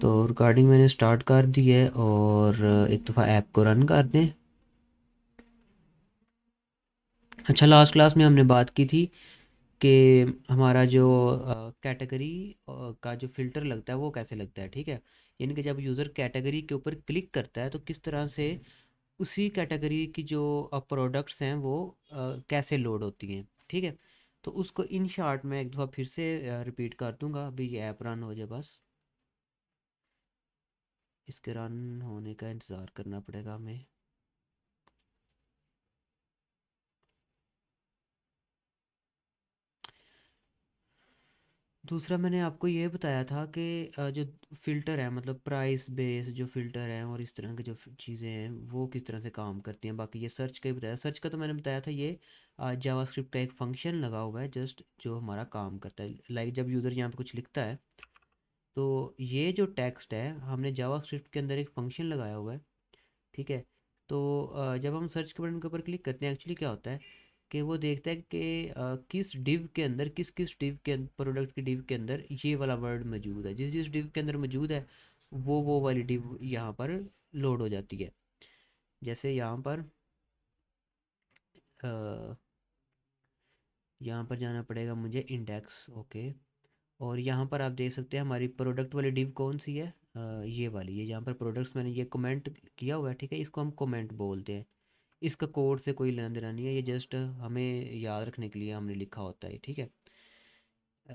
तो रिकॉर्डिंग मैंने स्टार्ट कर दी है और एक दफ़ा ऐप को रन कर दें। अच्छा, लास्ट क्लास में हमने बात की थी कि हमारा जो कैटेगरी का जो फ़िल्टर लगता है वो कैसे लगता है, ठीक है। यानी कि जब यूज़र कैटेगरी के ऊपर क्लिक करता है तो किस तरह से उसी कैटेगरी की जो प्रोडक्ट्स हैं वो कैसे लोड होती हैं, ठीक है। तो उसको इन शॉर्ट में एक दफ़ा फिर से रिपीट कर दूंगा। अभी ये ऐप रन हो जाए, बस इसके रन होने का इंतज़ार करना पड़ेगा हमें। दूसरा मैंने आपको ये बताया था कि जो फ़िल्टर है, मतलब प्राइस बेस जो फ़िल्टर हैं और इस तरह की जो चीज़ें हैं वो किस तरह से काम करती हैं। बाकी ये सर्च का ही बताया, सर्च का तो मैंने बताया था। ये जावास्क्रिप्ट का एक फंक्शन लगा हुआ है जस्ट, जो हमारा काम करता है। लाइक जब यूज़र यहाँ पे कुछ लिखता है तो ये जो टेक्स्ट है हमने जावास्क्रिप्ट के अंदर एक फंक्शन लगाया हुआ है, ठीक है। तो जब हम सर्च के बटन के ऊपर क्लिक करते हैं, एक्चुअली क्या होता है कि वो देखता है कि किस डिव के अंदर, किस किस डिव के प्रोडक्ट की डिव के अंदर ये वाला वर्ड मौजूद है। जिस जिस डिव के अंदर मौजूद है वो वाली डिव यहाँ पर लोड हो जाती है। जैसे अ, यहाँ पर जाना पड़ेगा मुझे, इंडेक्स, ओके। और यहाँ पर आप देख सकते हैं हमारी प्रोडक्ट वाली डिव कौन सी है, ये वाली। ये जहाँ पर प्रोडक्ट्स मैंने ये कमेंट किया हुआ है, ठीक है, इसको हम कमेंट बोलते हैं। इसका कोड से कोई लेना देना नहीं है, ये जस्ट हमें याद रखने के लिए हमने लिखा होता है, ठीक है।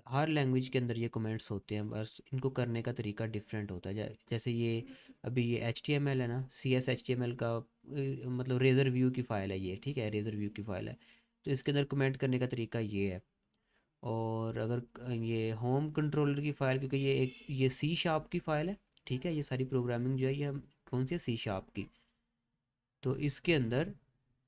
हर लैंग्वेज के अंदर ये कमेंट्स होते हैं, बस इनको करने का तरीका डिफरेंट होता है। जैसे ये अभी ये एच टी एम एल है ना, C S H T M L का मतलब रेजर व्यू की फ़ाइल है ये, ठीक है, रेजर व्यू की फ़ाइल है। तो इसके अंदर कमेंट करने का तरीका ये है। और अगर ये होम कंट्रोलर की फ़ाइल, क्योंकि ये एक ये सी शार्प की फ़ाइल है, ठीक है। ये सारी प्रोग्रामिंग जो है ये कौन सी है, सी शार्प की। तो इसके अंदर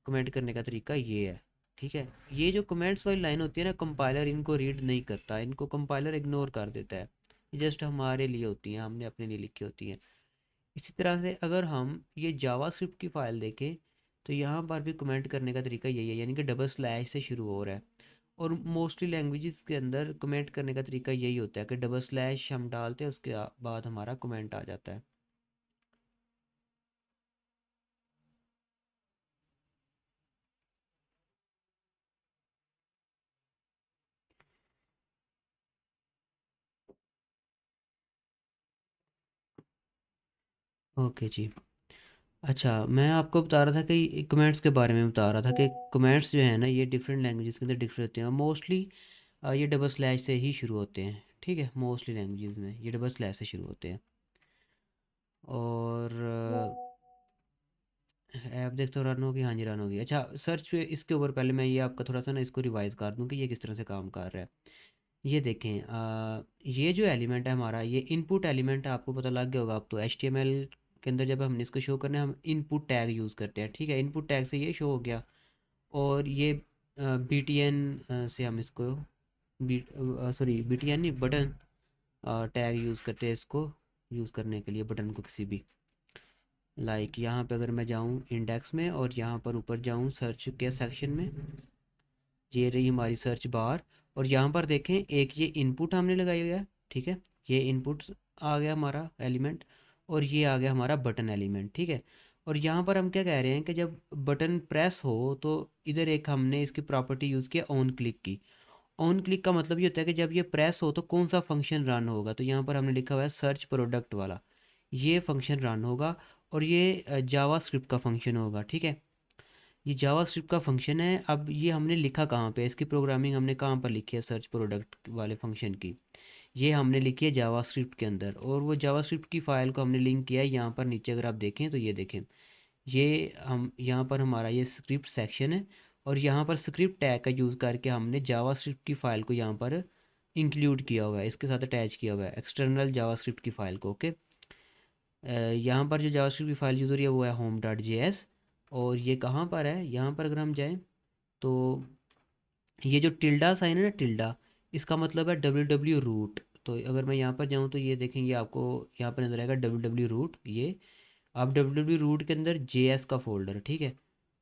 कमेंट करने का तरीका ये है, ठीक है। ये जो कमेंट्स वाली लाइन होती है ना, कंपाइलर इनको रीड नहीं करता, इनको कंपाइलर इग्नोर कर देता है। ये जस्ट हमारे लिए होती हैं, हमने अपने लिए लिखी होती हैं। इसी तरह से अगर हम ये जावास्क्रिप्ट की फ़ाइल देखें तो यहाँ पर भी कमेंट करने का तरीका यही है, यानी कि डबल स्लैश से शुरू हो रहा है। और मोस्टली लैंग्वेजेस के अंदर कमेंट करने का तरीका यही होता है कि डबल स्लैश हम डालते हैं, उसके बाद हमारा कमेंट आ जाता है। ओके जी। अच्छा, मैं आपको बता रहा था कि कमेंट्स के बारे में बता रहा था कि कमेंट्स जो है ना ये डिफरेंट लैंग्वेजेस के अंदर डिफरेंट होते हैं। मोस्टली ये डबल स्लैश से ही शुरू होते हैं, ठीक है। मोस्टली लैंग्वेजेस में ये डबल स्लैश से शुरू होते हैं। और ऐप देखते हो रन होगी, हाँ जी रन होगी। अच्छा, सर्च पे इसके ऊपर पहले मैं ये आपका थोड़ा सा ना इसको रिवाइज कर दूं कि ये किस तरह से काम कर रहा है। ये देखें, ये जो एलिमेंट है हमारा, ये इनपुट एलिमेंट है, आपको पता लग गया होगा अब तो। एच टी एम एल के अंदर जब हमने इसको शो करना है हम इनपुट टैग यूज़ करते हैं, ठीक है। इनपुट टैग से ये शो हो गया। और ये बी टी एन से हम इसको B sorry B T N नहीं, बटन टैग यूज़ करते हैं इसको यूज़ करने के लिए बटन को किसी भी। लाइक यहाँ पे अगर मैं जाऊँ इंडेक्स में और यहाँ पर ऊपर जाऊँ सर्च के सेक्शन में, ये रही हमारी सर्च बार। और यहाँ पर देखें एक ये इनपुट हमने लगाई हुई है, ठीक है। ये इनपुट आ गया हमारा एलिमेंट, और ये आ गया हमारा बटन एलिमेंट, ठीक है। और यहाँ पर हम क्या कह रहे हैं कि जब बटन प्रेस हो तो इधर एक हमने इसकी प्रॉपर्टी यूज़ किया ऑन क्लिक की। ऑन क्लिक का मतलब ये होता है कि जब ये प्रेस हो तो कौन सा फंक्शन रन होगा। तो यहाँ पर हमने लिखा हुआ है सर्च प्रोडक्ट वाला, ये फंक्शन रन होगा। और ये जावा स्क्रिप्ट का फंक्शन होगा, ठीक है। ये जावा स्क्रिप्ट का फंक्शन है। अब ये हमने लिखा कहाँ पे, इसकी प्रोग्रामिंग हमने कहाँ पर लिखी है सर्च प्रोडक्ट वाले फंक्शन की। ये हमने लिखी है जावा स्क्रिप्ट के अंदर, और वो जावा स्क्रिप्ट की फ़ाइल को हमने लिंक किया है यहाँ पर नीचे। अगर आप देखें तो ये देखें, ये हम यहाँ पर हमारा ये स्क्रिप्ट सेक्शन है। और यहाँ पर स्क्रिप्ट टैग का यूज़ करके हमने जावा स्क्रिप्ट की फ़ाइल को यहाँ पर इंक्लूड किया हुआ है, इसके साथ अटैच किया हुआ है एक्सटर्नल जावा स्क्रिप्ट की फ़ाइल को, ओके। यहाँ पर जो जावास्क्रिप्ट की फ़ाइल यूज़ हो रही है वो है होम डॉट जे एस। और ये कहाँ पर है, यहाँ पर अगर हम जाएँ तो ये जो टिल्डा साइन है ना, टिल्डा, इसका मतलब है डब्ल्यू डब्ल्यू रूट। तो अगर मैं यहाँ पर जाऊँ तो ये देखेंगे आपको यहाँ पर नज़र आएगा डब्ल्यू डब्ल्यू रूट। ये आप डब्ल्यू डब्ल्यू रूट के अंदर जे एस का फ़ोल्डर, ठीक है।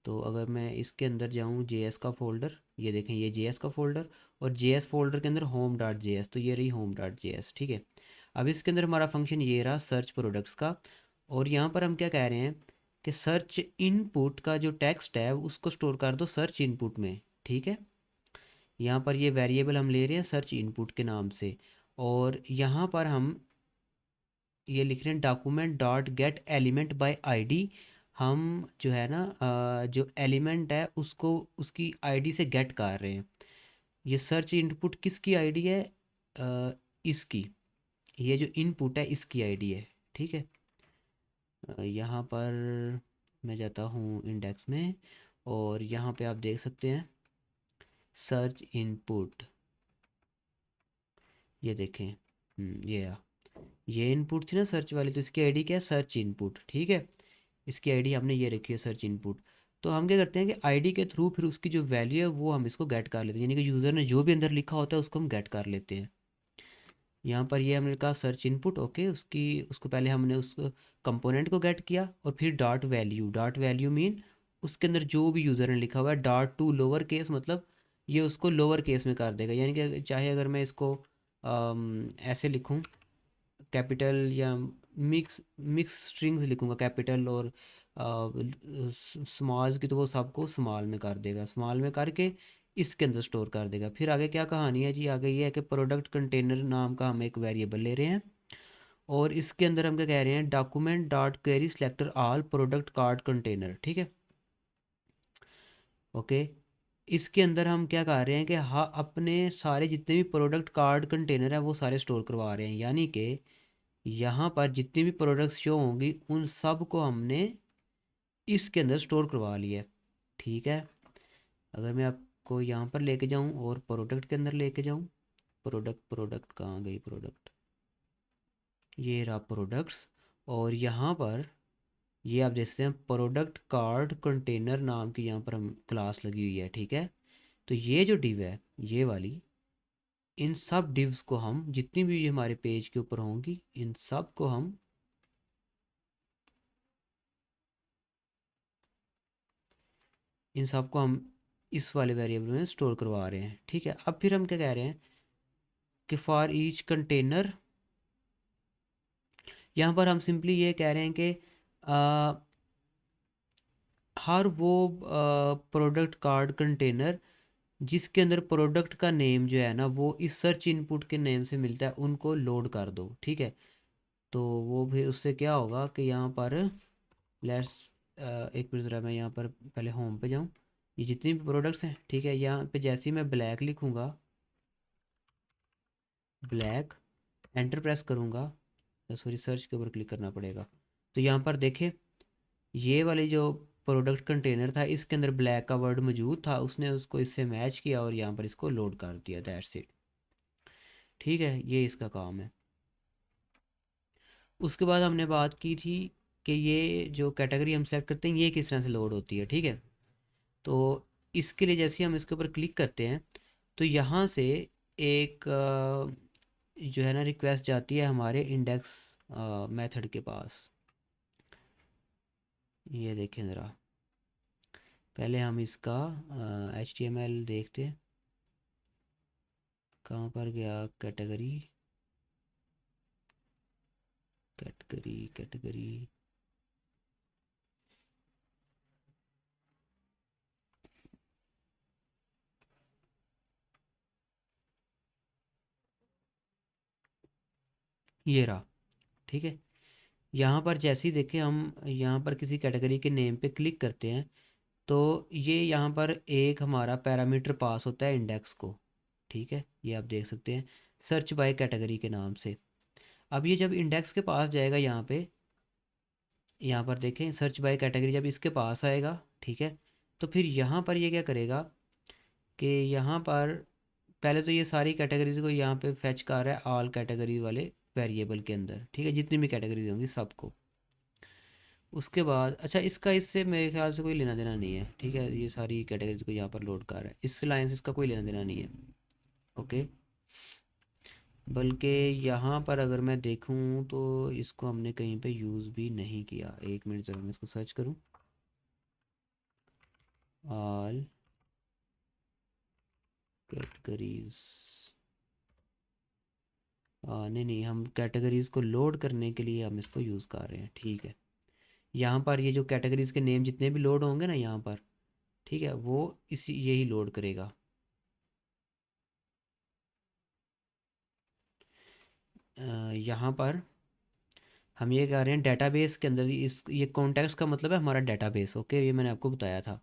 तो अगर मैं इसके अंदर जाऊँ जे एस का फ़ोल्डर, ये देखें ये जे एस का फ़ोल्डर। और जे एस फ़ोल्डर के अंदर होम डॉट जे एस, तो ये रही होम डॉट जे एस, ठीक है। अब इसके अंदर हमारा फंक्शन ये रहा सर्च प्रोडक्ट्स का। और यहाँ पर हम क्या कह रहे हैं कि सर्च इनपुट का जो टेक्स्ट है उसको स्टोर कर दो सर्च इनपुट में। ठीक है, यहाँ पर ये वेरिएबल हम ले रहे हैं सर्च इनपुट के नाम से। और यहाँ पर हम ये लिख रहे हैं document dot gate element by ID. हम जो है ना जो एलिमेंट है उसको उसकी आईडी से गेट कर रहे हैं। ये सर्च इनपुट किसकी आईडी है? इसकी। ये जो इनपुट है इसकी आईडी है। ठीक है, यहाँ पर मैं जाता हूँ इंडेक्स में और यहाँ पे आप देख सकते हैं सर्च इनपुट। ये देखें, ये इनपुट थी ना सर्च वाली, तो इसकी आईडी क्या है? Search input. ठीक है, इसकी आईडी हमने ये रखी है सर्च इनपुट। तो हम क्या करते हैं कि आईडी के थ्रू फिर उसकी जो वैल्यू है वो हम इसको गेट कर लेते हैं, यानी कि यूज़र ने जो भी अंदर लिखा होता है उसको हम गेट कर लेते हैं। यहाँ पर ये हमने कहा सर्च इनपुट, ओके, उसको पहले हमने उस कंपोनेंट को गेट किया और फिर dot value. Dot value mean उसके अंदर जो भी यूज़र ने लिखा हुआ है। डॉट टू लोअर केस मतलब ये उसको लोअर केस में कर देगा, यानी कि चाहे अगर मैं इसको ऐसे लिखूँ कैपिटल या मिक्स मिक्स स्ट्रिंग्स लिखूँगा कैपिटल और स्मॉल्स की, तो वो सबको स्मॉल में कर देगा, स्मॉल में करके इसके अंदर स्टोर कर देगा। फिर आगे क्या कहानी है जी? आगे ये है कि प्रोडक्ट कंटेनर नाम का हम एक वेरिएबल ले रहे हैं और इसके अंदर हम क्या कह रहे हैं document dot query selector all product card container. ठीक है, ओके। इसके अंदर हम क्या कर रहे हैं कि हाँ अपने सारे जितने भी प्रोडक्ट कार्ड कंटेनर हैं वो सारे स्टोर करवा रहे हैं, यानी कि यहाँ पर जितनी भी प्रोडक्ट्स शो होंगी उन सब को हमने इसके अंदर स्टोर करवा लिया है। ठीक है, अगर मैं आपको यहाँ पर लेके जाऊँ और प्रोडक्ट के अंदर लेके जाऊँ, प्रोडक्ट प्रोडक्ट कहाँ गई प्रोडक्ट? ये रहा प्रोडक्ट्स। और यहाँ पर ये आप देखते हैं प्रोडक्ट कार्ड कंटेनर नाम की यहाँ पर हम क्लास लगी हुई है। ठीक है, तो ये जो डिव है ये वाली, इन सब डिव्स को हम जितनी भी हमारे पेज के ऊपर होंगी इन सब को हम इस वाले वेरिएबल में स्टोर करवा रहे हैं। ठीक है, अब फिर हम क्या कह रहे हैं कि फॉर ईच कंटेनर, यहाँ पर हम सिंपली ये कह रहे हैं कि आ, हर वो प्रोडक्ट कार्ड कंटेनर जिसके अंदर प्रोडक्ट का नेम जो है ना वो इस सर्च इनपुट के नेम से मिलता है उनको लोड कर दो। ठीक है, तो वो भी उससे क्या होगा कि यहाँ पर लेट्स एक मिनट ज़रा मैं यहाँ पर पहले होम पे जाऊँ। ये जितनी भी प्रोडक्ट्स हैं, ठीक है, यहाँ पे जैसे ही मैं ब्लैक लिखूँगा, ब्लैक एंटर प्रेस करूँगा, सॉरी सर्च के ऊपर क्लिक करना पड़ेगा। तो यहाँ पर देखें ये वाली जो प्रोडक्ट कंटेनर था इसके अंदर ब्लैक का वर्ड मौजूद था, उसने उसको इससे मैच किया और यहाँ पर इसको लोड कर दिया, दैट्स इट। ठीक है, ये इसका काम है। उसके बाद हमने बात की थी कि ये जो कैटेगरी हम सेलेक्ट करते हैं ये किस तरह से लोड होती है। ठीक है, तो इसके लिए जैसे ही हम इसके ऊपर क्लिक करते हैं तो यहाँ से एक जो है ना रिक्वेस्ट जाती है हमारे इंडेक्स मेथड के पास। ये देखें ज़रा, पहले हम इसका HTML देखते हैं, कहाँ पर गया? कैटेगरी कैटेगरी कैटेगरी, ये रहा। ठीक है, यहाँ पर जैसे ही देखें हम यहाँ पर किसी कैटेगरी के नेम पे क्लिक करते हैं तो ये यहाँ पर एक हमारा पैरामीटर पास होता है इंडेक्स को। ठीक है, ये आप देख सकते हैं सर्च बाय कैटेगरी के नाम से। अब ये जब इंडेक्स के पास जाएगा यहाँ पर देखें सर्च बाय कैटेगरी जब इसके पास आएगा, ठीक है, तो फिर यहाँ पर ये क्या करेगा कि यहाँ पर पहले तो ये सारी कैटेगरीज को यहाँ पे फैच कर रहा है ऑल कैटेगरी वाले वेरिएबल के अंदर। ठीक है, जितनी भी कैटेगरीज होंगी सबको। उसके बाद अच्छा इसका इससे मेरे ख्याल से कोई लेना देना नहीं है। ठीक है, ये सारी कैटेगरीज को यहाँ पर लोड कर रहा है, इस लाइन से इसका कोई लेना देना नहीं है। ओके, बल्कि यहाँ पर अगर मैं देखूँ तो इसको हमने कहीं पे यूज़ भी नहीं किया। एक मिनट ज़रा मैं इसको सर्च करूँ, ऑल कैटेगरीज, नहीं नहीं, हम कैटेगरीज़ को लोड करने के लिए हम इसको यूज़ कर रहे हैं, ठीक है। यहाँ पर ये जो कैटेगरीज़ के नेम जितने भी लोड होंगे ना यहाँ पर, ठीक है, वो इसी यही लोड करेगा। यहाँ पर हम ये कह रहे हैं डेटाबेस के अंदर इस ये कॉन्टेक्स्ट का मतलब है हमारा डेटाबेस, ओके, ये मैंने आपको बताया था।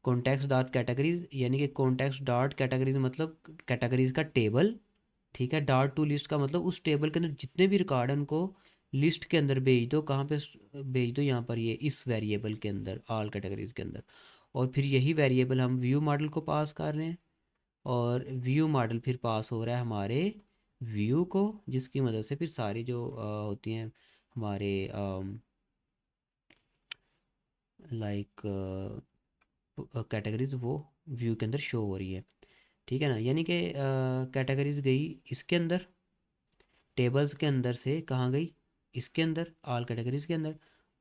कॉन्टेक्स्ट डॉट कैटेगरीज, यानी कि कॉन्टेक्स्ट डॉट कैटेगरीज मतलब कैटेगरीज का टेबल, ठीक है। डॉट टू लिस्ट का मतलब उस टेबल के अंदर जितने भी रिकॉर्ड हैं उनको लिस्ट के अंदर भेज दो। कहाँ पे भेज दो? यहाँ पर, ये इस वेरिएबल के अंदर, ऑल कैटेगरीज के अंदर। और फिर यही वेरिएबल हम व्यू मॉडल को पास कर रहे हैं, और व्यू मॉडल फिर पास हो रहा है हमारे व्यू को, जिसकी मदद से फिर सारी जो होती हैं हमारे लाइक कैटेगरीज, वो व्यू के अंदर शो हो रही है, ठीक है ना। यानी कि कैटेगरीज गई इसके अंदर, टेबल्स के अंदर से कहाँ गई? इसके अंदर, ऑल कैटेगरीज के अंदर।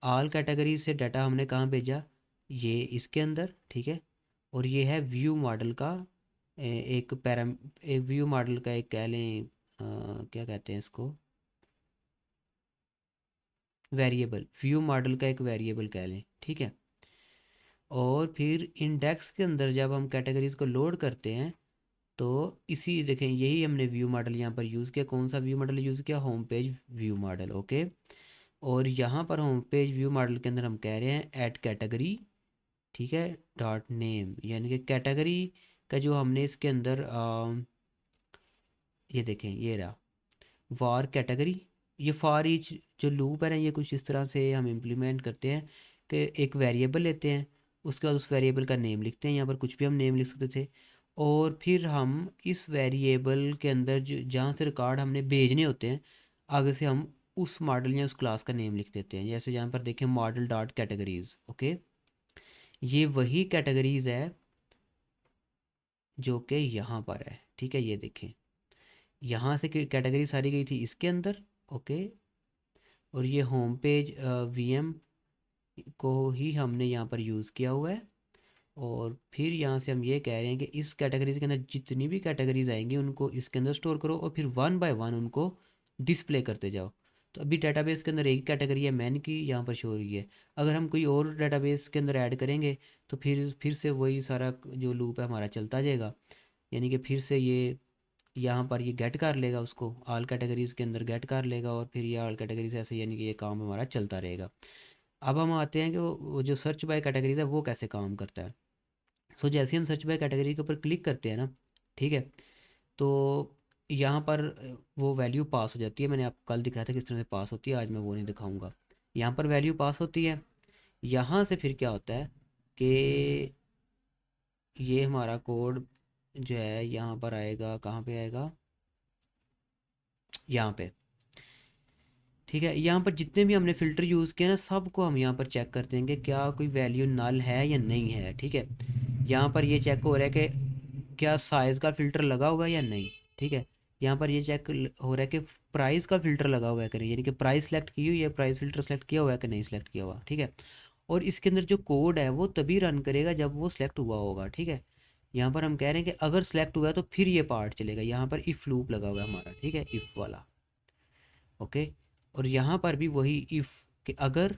ऑल कैटेगरीज से डाटा हमने कहाँ भेजा? ये इसके अंदर, ठीक है। और ये है व्यू मॉडल का एक पैराम एक व्यू मॉडल का एक कह लें, क्या कहते हैं इसको, वेरिएबल, व्यू मॉडल का एक वेरिएबल कह लें, ठीक है। और फिर इंडेक्स के अंदर जब हम कैटेगरीज को लोड करते हैं, तो इसी देखें, यही हमने व्यू मॉडल यहाँ पर यूज़ किया। कौन सा व्यू मॉडल यूज़ किया? Home page view model, okay. और यहाँ पर होम पेज व्यू मॉडल के अंदर हम कह रहे हैं ऐड कैटेगरी, ठीक है, डॉट नेम, यानी कि कैटेगरी का जो हमने इसके अंदर ये देखें, ये रहा वार कैटेगरी। ये फॉर ईच जो लूप है ना, ये कुछ इस तरह से हम इम्प्लीमेंट करते हैं कि एक वेरिएबल लेते हैं, उसके बाद उस वेरिएबल का नेम लिखते हैं। यहाँ पर कुछ भी हम नेम लिख सकते थे, और फिर हम इस वेरिएबल के अंदर जो जहाँ से रिकॉर्ड हमने भेजने होते हैं, आगे से हम उस मॉडल या उस क्लास का नेम लिख देते हैं। जैसे यहाँ पर देखें, मॉडल डॉट कैटेगरीज, ओके। ये वही कैटेगरीज है जो कि यहाँ पर है, ठीक है। ये देखें, यहाँ से कैटेगरी सारी गई थी इसके अंदर, ओके। और ये होम पेज वीएम को ही हमने यहाँ पर यूज़ किया हुआ है। और फिर यहाँ से हम ये कह रहे हैं कि इस कैटेगरीज के अंदर जितनी भी कैटेगरीज आएंगी उनको इसके अंदर स्टोर करो, और फिर वन बाय वन उनको डिस्प्ले करते जाओ। तो अभी डाटाबेस के अंदर एक कैटेगरी है मैन की, यहाँ पर शो हो रही है। अगर हम कोई और डाटाबेस के अंदर ऐड करेंगे, तो फिर से वही सारा जो लूप है हमारा चलता जाएगा। यानी कि फिर से ये यहाँ पर ये गेट कर लेगा, उसको ऑल कैटेगरीज के अंदर गेट कर लेगा, और फिर ये ऑल कैटेगरीज ऐसे, यानी कि ये काम हमारा चलता रहेगा। अब हम आते हैं कि वो जो सर्च बाय कैटेगरीज है वो कैसे काम करता है। सो जैसे ही हम सर्च बाय कैटेगरी के ऊपर क्लिक करते हैं ना, ठीक है, तो यहाँ पर वो वैल्यू पास हो जाती है। मैंने आपको कल दिखाया था किस तरह से पास होती है, आज मैं वो नहीं दिखाऊंगा। यहाँ पर वैल्यू पास होती है। यहाँ से फिर क्या होता है कि ये हमारा कोड जो है यहाँ पर आएगा, कहाँ पे आएगा? यहाँ पे, ठीक है। यहाँ पर जितने भी हमने फ़िल्टर यूज़ किए ना, सबको हम यहाँ पर चेक करते हैं कि क्या कोई वैल्यू नल है या नहीं है, ठीक है। यहाँ पर ये चेक हो रहा है कि क्या साइज़ का फ़िल्टर लगा हुआ है या नहीं, ठीक है। यहाँ पर ये चेक हो रहा है कि प्राइस का फ़िल्टर लगा हुआ है कि नहीं, यानी कि प्राइस सेलेक्ट की हुई है, प्राइस फ़िल्टर सेलेक्ट किया हुआ है कि नहीं सेलेक्ट किया हुआ, ठीक है। और इसके अंदर जो कोड है वो तभी रन करेगा जब वो सिलेक्ट हुआ होगा, ठीक है। यहाँ पर हम कह रहे हैं कि अगर सेलेक्ट हुआ है तो फिर ये पार्ट चलेगा। यहाँ पर इफ़ लूप लगा हुआ है हमारा, ठीक है, इफ़ वाला, ओके। और यहाँ पर भी वही इफ़, कि अगर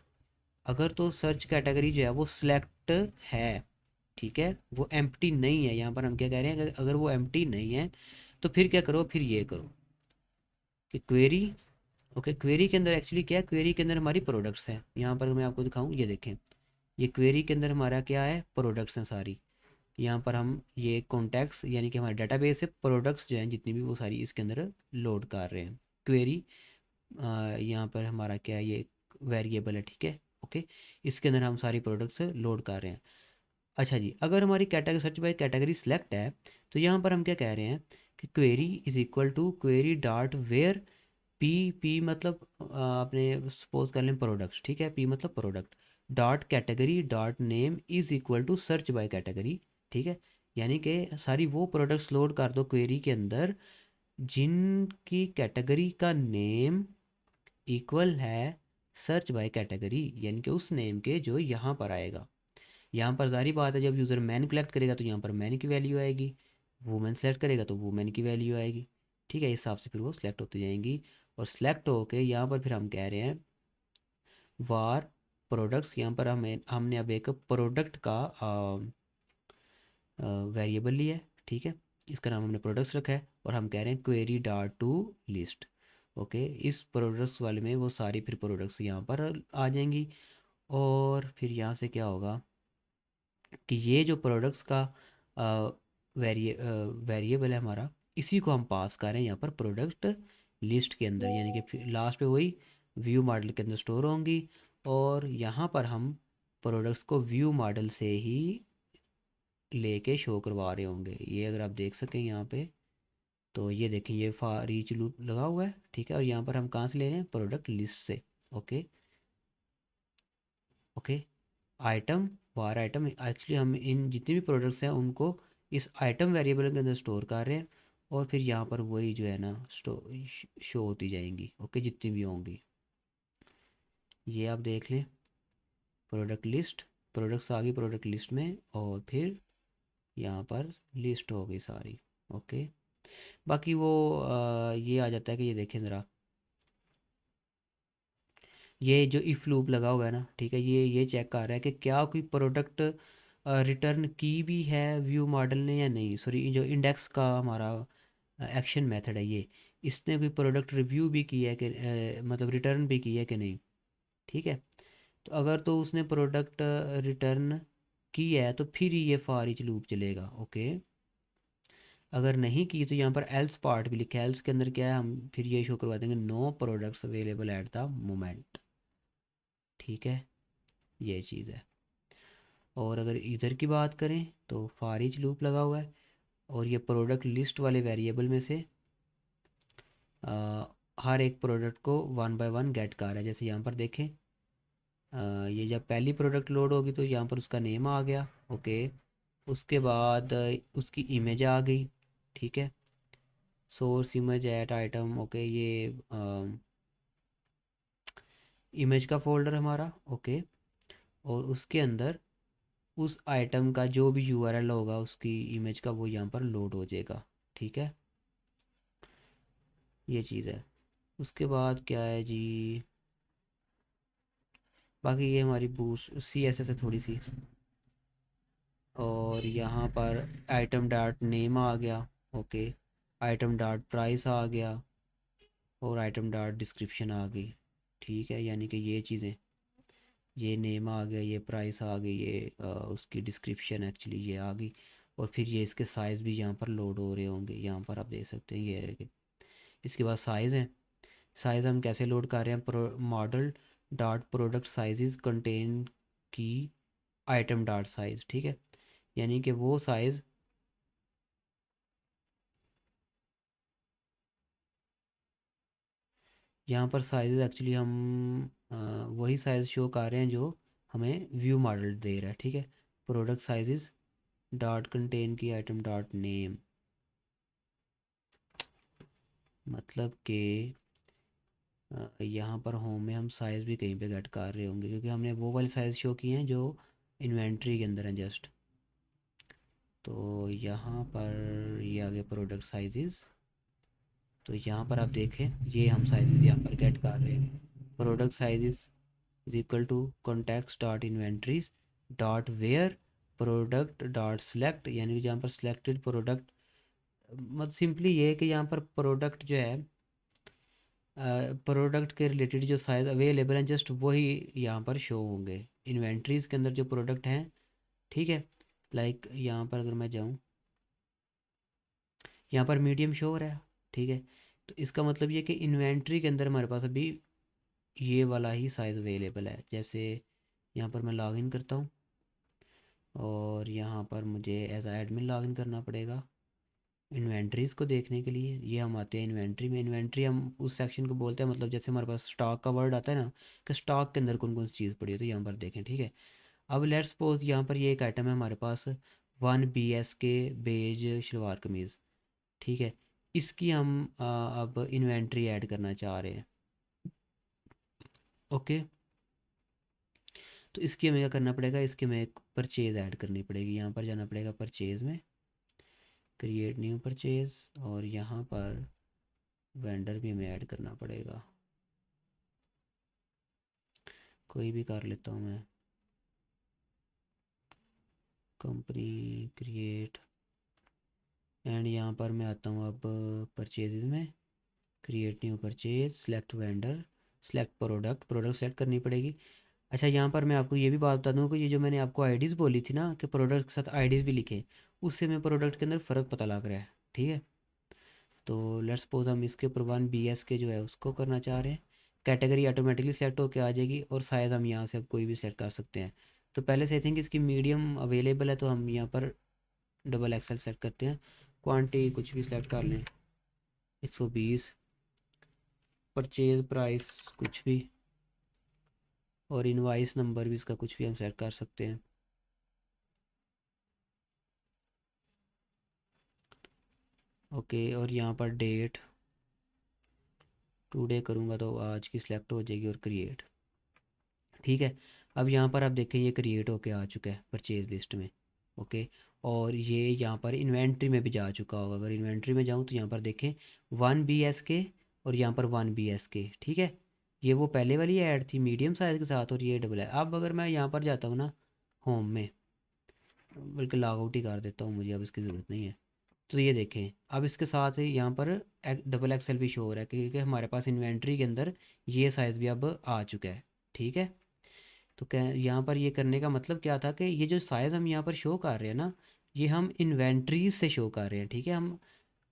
अगर तो सर्च कैटेगरी जो है वो सिलेक्ट है, ठीक है, वो एम्प्टी नहीं है। यहाँ पर हम क्या कह रहे हैं, अगर वो एम्प्टी नहीं है तो फिर क्या करो, फिर ये करो कि क्वेरी, ओके। क्वेरी के अंदर एक्चुअली क्या है, क्वेरी के अंदर हमारी प्रोडक्ट्स हैं। यहाँ पर मैं आपको दिखाऊँ, ये देखें, ये क्वेरी के अंदर हमारा क्या है, प्रोडक्ट्स हैं सारी। यहाँ पर हम ये कॉन्टैक्ट्स, यानी कि हमारा डेटाबेस से प्रोडक्ट्स जो हैं जितनी भी, वो सारी इसके अंदर लोड कर रहे हैं। क्वेरी यहाँ पर हमारा क्या है, ये वेरिएबल है, ठीक है, ओके। इसके अंदर हम सारी प्रोडक्ट्स लोड कर रहे हैं। अच्छा जी, अगर हमारी category search by category select है, तो यहाँ पर हम क्या कह रहे हैं कि query is equal to query dot where P, P मतलब आपने सपोज कर लें प्रोडक्ट्स, ठीक है, पी मतलब product, dot category dot name is equal to search by category, ठीक है। यानी कि सारी वो प्रोडक्ट्स लोड कर दो क्वेरी के अंदर जिनकी कैटेगरी का नेम इक्वल है सर्च बाय कैटेगरी, यानी कि उस नेम के जो यहाँ पर आएगा। यहाँ पर जारी बात है, जब यूज़र मैन कलेक्ट करेगा तो यहाँ पर मैन की वैल्यू आएगी, वुमेन सेलेक्ट करेगा तो वुमेन की वैल्यू आएगी, ठीक है, इस हिसाब से फिर वो सिलेक्ट होती जाएंगी। और सिलेक्ट होके यहाँ पर फिर हम कह रहे हैं वार प्रोडक्ट्स। यहाँ पर हमने अब एक प्रोडक्ट का वेरिएबल लिया है, ठीक है, इसका नाम हमने प्रोडक्ट्स रखा है और हम कह रहे हैं query dot to list. Okay, इस प्रोडक्ट्स वाले में वो सारी फिर प्रोडक्ट्स यहाँ पर आ जाएंगी। और फिर यहाँ से क्या होगा कि ये जो प्रोडक्ट्स का वेरिएबल है हमारा, इसी को हम पास कर रहे हैं यहाँ पर प्रोडक्ट लिस्ट के अंदर, यानी कि फिर लास्ट पे वही व्यू मॉडल के अंदर स्टोर होंगी। और यहाँ पर हम प्रोडक्ट्स को व्यू मॉडल से ही लेके शो करवा रहे होंगे। ये अगर आप देख सकें यहाँ पे, तो ये देखें ये फॉर ईच लूप लगा हुआ है, ठीक है, और यहाँ पर हम कहाँ से ले रहे हैं, प्रोडक्ट लिस्ट से। ओके ओके, आइटम वार आइटम, एक्चुअली हम इन जितने भी प्रोडक्ट्स हैं उनको इस आइटम वेरिएबल के अंदर स्टोर कर रहे हैं। और फिर यहाँ पर वही जो है ना शो होती जाएंगी, ओके, जितनी भी होंगी। ये आप देख लें, प्रोडक्ट लिस्ट, प्रोडक्ट्स आ गई प्रोडक्ट लिस्ट में, और फिर यहाँ पर लिस्ट हो गई सारी। ओके, बाकी वो ये आ जाता है कि ये देखें ज़रा, ये जो इफ़ लूप लगा हुआ है ना, ठीक है, ये चेक कर रहा है कि क्या कोई प्रोडक्ट रिटर्न की भी है व्यू मॉडल ने या नहीं। सॉरी, जो इंडेक्स का हमारा एक्शन मेथड है ये, इसने कोई प्रोडक्ट रिव्यू भी किया है कि मतलब रिटर्न भी किया है कि नहीं। ठीक है, तो अगर तो उसने प्रोडक्ट रिटर्न की है तो फिर ही ये फॉर ईच लूप चलेगा। ओके, अगर नहीं की तो यहाँ पर एल्स पार्ट भी लिखा है, एल्स के अंदर क्या है, हम फिर ये शो करवा देंगे no products available at the moment. ठीक है, ये चीज़ है। और अगर इधर की बात करें तो फॉर ईच लूप लगा हुआ है, और ये प्रोडक्ट लिस्ट वाले वेरिएबल में से हर एक प्रोडक्ट को वन बाय वन गेट कर रहा है। जैसे यहाँ पर देखें, ये जब पहली प्रोडक्ट लोड होगी तो यहाँ पर उसका नेम आ गया। ओके, उसके बाद उसकी इमेज आ गई। ठीक है, source image at item. Okay, ये इमेज का फोल्डर हमारा। ओके, और उसके अंदर उस आइटम का जो भी यूआरएल होगा उसकी इमेज का, वो यहाँ पर लोड हो जाएगा। ठीक है, ये चीज़ है। उसके बाद क्या है जी, बाकी ये हमारी बूस्ट सी एस एस है थोड़ी सी। और यहाँ पर आइटम डॉट नेम आ गया। ओके, आइटम डॉट प्राइस आ गया, और आइटम डॉट डिस्क्रिप्शन आ गई। ठीक है, यानी कि ये चीज़ें, ये नेम आ गया, ये प्राइस आ गई, ये उसकी डिस्क्रिप्शन एक्चुअली ये आ गई। और फिर ये इसके साइज़ भी यहाँ पर लोड हो रहे होंगे, यहाँ पर आप देख सकते हैं ये है कि इसके बाद साइज़ है। साइज़ हम कैसे लोड कर रहे हैं, model dot product size contain की आइटम डॉट साइज़। ठीक है, यानी कि वो साइज़, यहाँ पर साइज़ एक्चुअली हम वही साइज़ शो कर रहे हैं जो हमें व्यू मॉडल दे रहा है। ठीक है, प्रोडक्ट साइज़ डॉट कंटेन की आइटम डॉट नेम, मतलब कि यहाँ पर होम में हम साइज़ भी कहीं पे गेट कर रहे होंगे, क्योंकि हमने वो वाले साइज़ शो किए हैं जो इन्वेंट्री के अंदर हैं जस्ट। तो यहाँ पर ये आ गए प्रोडक्ट साइज़। तो यहाँ पर आप देखें ये हम साइज़ यहाँ पर गेट कर रहे हैं, product size is equal to context dot inventories dot where product dot select, यानी कि जहाँ पर सिलेक्टेड प्रोडक्ट, मतलब सिंपली ये है कि यहाँ पर प्रोडक्ट जो है, प्रोडक्ट के रिलेटेड जो साइज़ अवेलेबल हैं जस्ट वही यहाँ पर शो होंगे इन्वेंट्रीज़ के अंदर जो प्रोडक्ट हैं। ठीक है, लाइक यहाँ पर अगर मैं जाऊँ, यहाँ पर मीडियम शो हो रहा है। ठीक है, तो इसका मतलब ये कि इन्वेंट्री के अंदर हमारे पास अभी ये वाला ही साइज़ अवेलेबल है। जैसे यहाँ पर मैं लॉगिन करता हूँ, और यहाँ पर मुझे एज आ एडमिन लॉगिन करना पड़ेगा इन्वेंट्रीज़ को देखने के लिए। ये हम आते हैं इन्वेंट्री में। इन्वेंट्री हम उस सेक्शन को बोलते हैं, मतलब जैसे हमारे पास स्टॉक का वर्ड आता है ना, कि स्टॉक के अंदर कौन कौन सी चीज़ पड़ी है, तो यहाँ पर देखें। ठीक है, अब लेट्स सपोज यहाँ पर ये एक आइटम है हमारे पास, 1 BS के बेज शलवार कमीज़। ठीक है, इसकी हम अब इन्वेंट्री ऐड करना चाह रहे हैं। ओके, तो इसकी हमें क्या करना पड़ेगा, इसकी हमें एक परचेज़ ऐड करनी पड़ेगी। यहाँ पर जाना पड़ेगा परचेज़ में, क्रिएट न्यू परचेज़, और यहाँ पर वेंडर भी हमें ऐड करना पड़ेगा, कोई भी कर लेता हूँ मैं। कंपनी क्रिएट, एंड यहाँ पर मैं आता हूँ अब परचेजेस में, create new purchase, select vendor, select product, product select करनी पड़ेगी। अच्छा, यहाँ पर मैं आपको ये भी बात बता दूँ कि ये जो मैंने आपको आईडीज़ बोली थी ना कि प्रोडक्ट के साथ आईडीज़ भी लिखे, उससे मैं प्रोडक्ट के अंदर फ़र्क पता लग रहा है। ठीक है, तो लेट्स सपोज हम इसके ऊपर 1 BS के जो है उसको करना चाह रहे हैं। कैटेगरी ऑटोमेटिकली सेलेक्ट होकर आ जाएगी और साइज़ हम यहाँ से अब कोई भी सिलेक्ट कर सकते हैं। तो पहले से आई थिंक इसकी मीडियम अवेलेबल है, तो हम यहाँ पर XXL सेलेक्ट करते हैं। क्वांटिटी कुछ भी सिलेक्ट कर लें, 120, परचेज प्राइस कुछ भी, और इनवाइस नंबर भी इसका कुछ भी हम सेलेक्ट कर सकते हैं। ओके, और यहाँ पर डेट टुडे करूँगा तो आज की सिलेक्ट हो जाएगी और क्रिएट। ठीक है, अब यहाँ पर आप देखें ये क्रिएट होके आ चुका है परचेज लिस्ट में। ओके, और ये यहाँ पर इन्वेंट्री में भी जा चुका होगा। अगर इन्वेंट्री में जाऊँ तो यहाँ पर देखें 1 BS के और यहाँ पर 1 BS के। ठीक है, ये वो पहले वाली ऐड थी मीडियम साइज़ के साथ और ये डबल है। अब अगर मैं यहाँ पर जाता हूँ ना होम में, बल्कि लॉग आउट ही कर देता हूँ, मुझे अब इसकी ज़रूरत नहीं है। तो ये देखें अब इसके साथ ही यहाँ पर XXL भी शो हो रहा है, क्योंकि हमारे पास इन्वेंट्री के अंदर ये साइज़ भी अब आ चुका है। ठीक है, तो क्या यहाँ पर ये करने का मतलब क्या था कि ये जो साइज़ हम यहाँ पर शो कर रहे हैं ना, ये हम इन्वेंट्रीज से शो कर रहे हैं। ठीक है, हम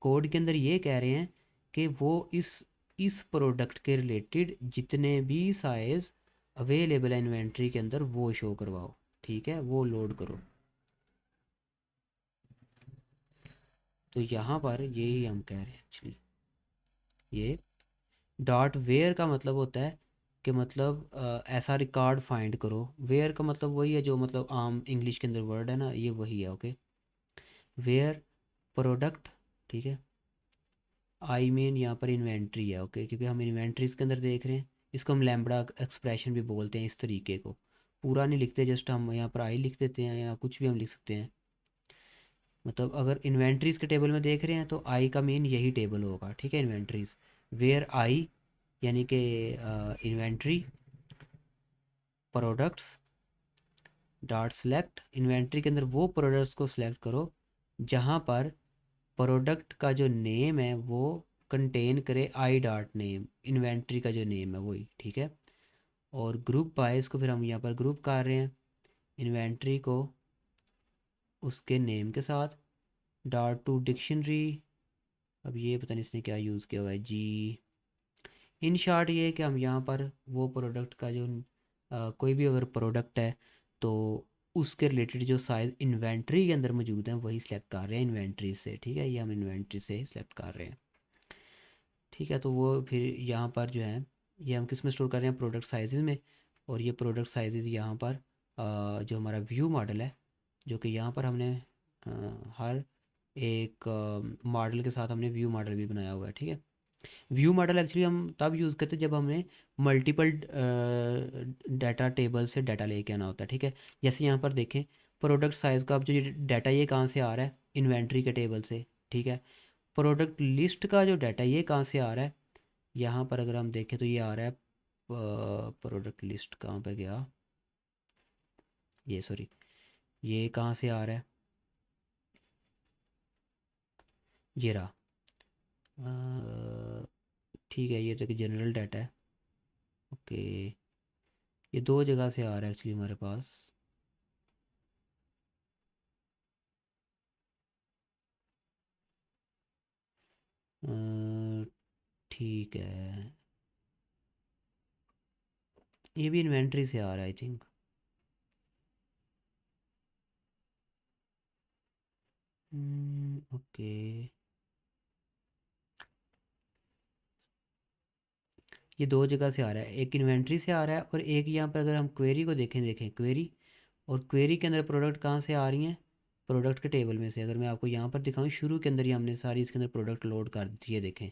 कोड के अंदर ये कह रहे हैं कि वो इस प्रोडक्ट के रिलेटेड जितने भी साइज़ अवेलेबल है इन्वेंट्री के अंदर वो शो करवाओ। ठीक है, वो लोड करो। तो यहाँ पर यही हम कह रहे हैं एक्चुअली। ये डॉट वेयर का मतलब होता है कि मतलब ऐसा रिकॉर्ड फाइंड करो। वेयर का मतलब वही है जो मतलब आम इंग्लिश के अंदर वर्ड है ना, ये वही है। Okay, where product. ठीक है, आई मीन यहाँ पर इन्वेंट्री है। ओके, क्योंकि हम इन्वेंट्रीज के अंदर देख रहे हैं। इसको हम लैम्बडा एक्सप्रेशन भी बोलते हैं। इस तरीके को पूरा नहीं लिखते, जस्ट हम यहाँ पर आई लिख देते हैं या कुछ भी हम लिख सकते हैं। मतलब अगर इन्वेंट्रीज के टेबल में देख रहे हैं तो आई का मीन यही टेबल होगा। ठीक है, इन्वेंट्रीज वेयर आई यानी कि inventory products dot select, inventory के अंदर वो प्रोडक्ट्स को सिलेक्ट करो जहाँ पर प्रोडक्ट का जो नेम है वो कंटेन करे आई डॉट नेम, इन्वेंट्री का जो नेम है वही। ठीक है, और ग्रुप बाय, इसको फिर हम यहाँ पर ग्रुप कर रहे हैं इन्वेंट्री को उसके नेम के साथ। डॉट टू डिक्शनरी, अब ये पता नहीं इसने क्या यूज़ किया हुआ है जी। इन शॉर्ट ये है कि हम यहाँ पर वो प्रोडक्ट का जो कोई भी अगर प्रोडक्ट है तो उसके रिलेटेड जो साइज़ इन्वेंट्री के अंदर मौजूद है वही सिलेक्ट कर रहे हैं इन्वेंट्री से। ठीक है, ये हम इन्वेंट्री से सिलेक्ट कर रहे हैं। ठीक है, तो वो फिर यहाँ पर जो है ये हम किस में स्टोर कर रहे हैं, प्रोडक्ट साइज़ में। और ये प्रोडक्ट साइज़ यहाँ पर जो हमारा व्यू मॉडल है, जो कि यहाँ पर हमने हर एक मॉडल के साथ हमने व्यू मॉडल भी बनाया हुआ है। ठीक है, व्यू मॉडल एक्चुअली हम तब यूज़ करते हैं जब हमने मल्टीपल डाटा टेबल से डाटा लेके आना होता है। ठीक है, जैसे यहाँ पर देखें प्रोडक्ट साइज़ का अब जो ये डाटा ये कहाँ से आ रहा है, इन्वेंट्री के टेबल से। ठीक है, प्रोडक्ट लिस्ट का जो डाटा ये कहाँ से आ रहा है, यहाँ पर अगर हम देखें तो ये आ रहा है प्रोडक्ट लिस्ट कहाँ पे गया, ये सॉरी, ये कहाँ से आ रहा है, ये रहा। ठीक है, ये तो कि जनरल डाटा है। ओके, ये दो जगह से आ रहा है एक्चुअली हमारे पास। अ, ठीक है, ये भी इन्वेंट्री से आ रहा है आई थिंक। ओके, ये दो जगह से आ रहा है, एक इन्वेंट्री से आ रहा है और एक यहाँ पर अगर हम क्वेरी को देखें क्वेरी, और क्वेरी के अंदर प्रोडक्ट कहाँ से आ रही हैं, प्रोडक्ट के टेबल में से। अगर मैं आपको यहाँ पर दिखाऊँ शुरू के अंदर ही हमने सारी इसके अंदर प्रोडक्ट लोड कर दी है, देखें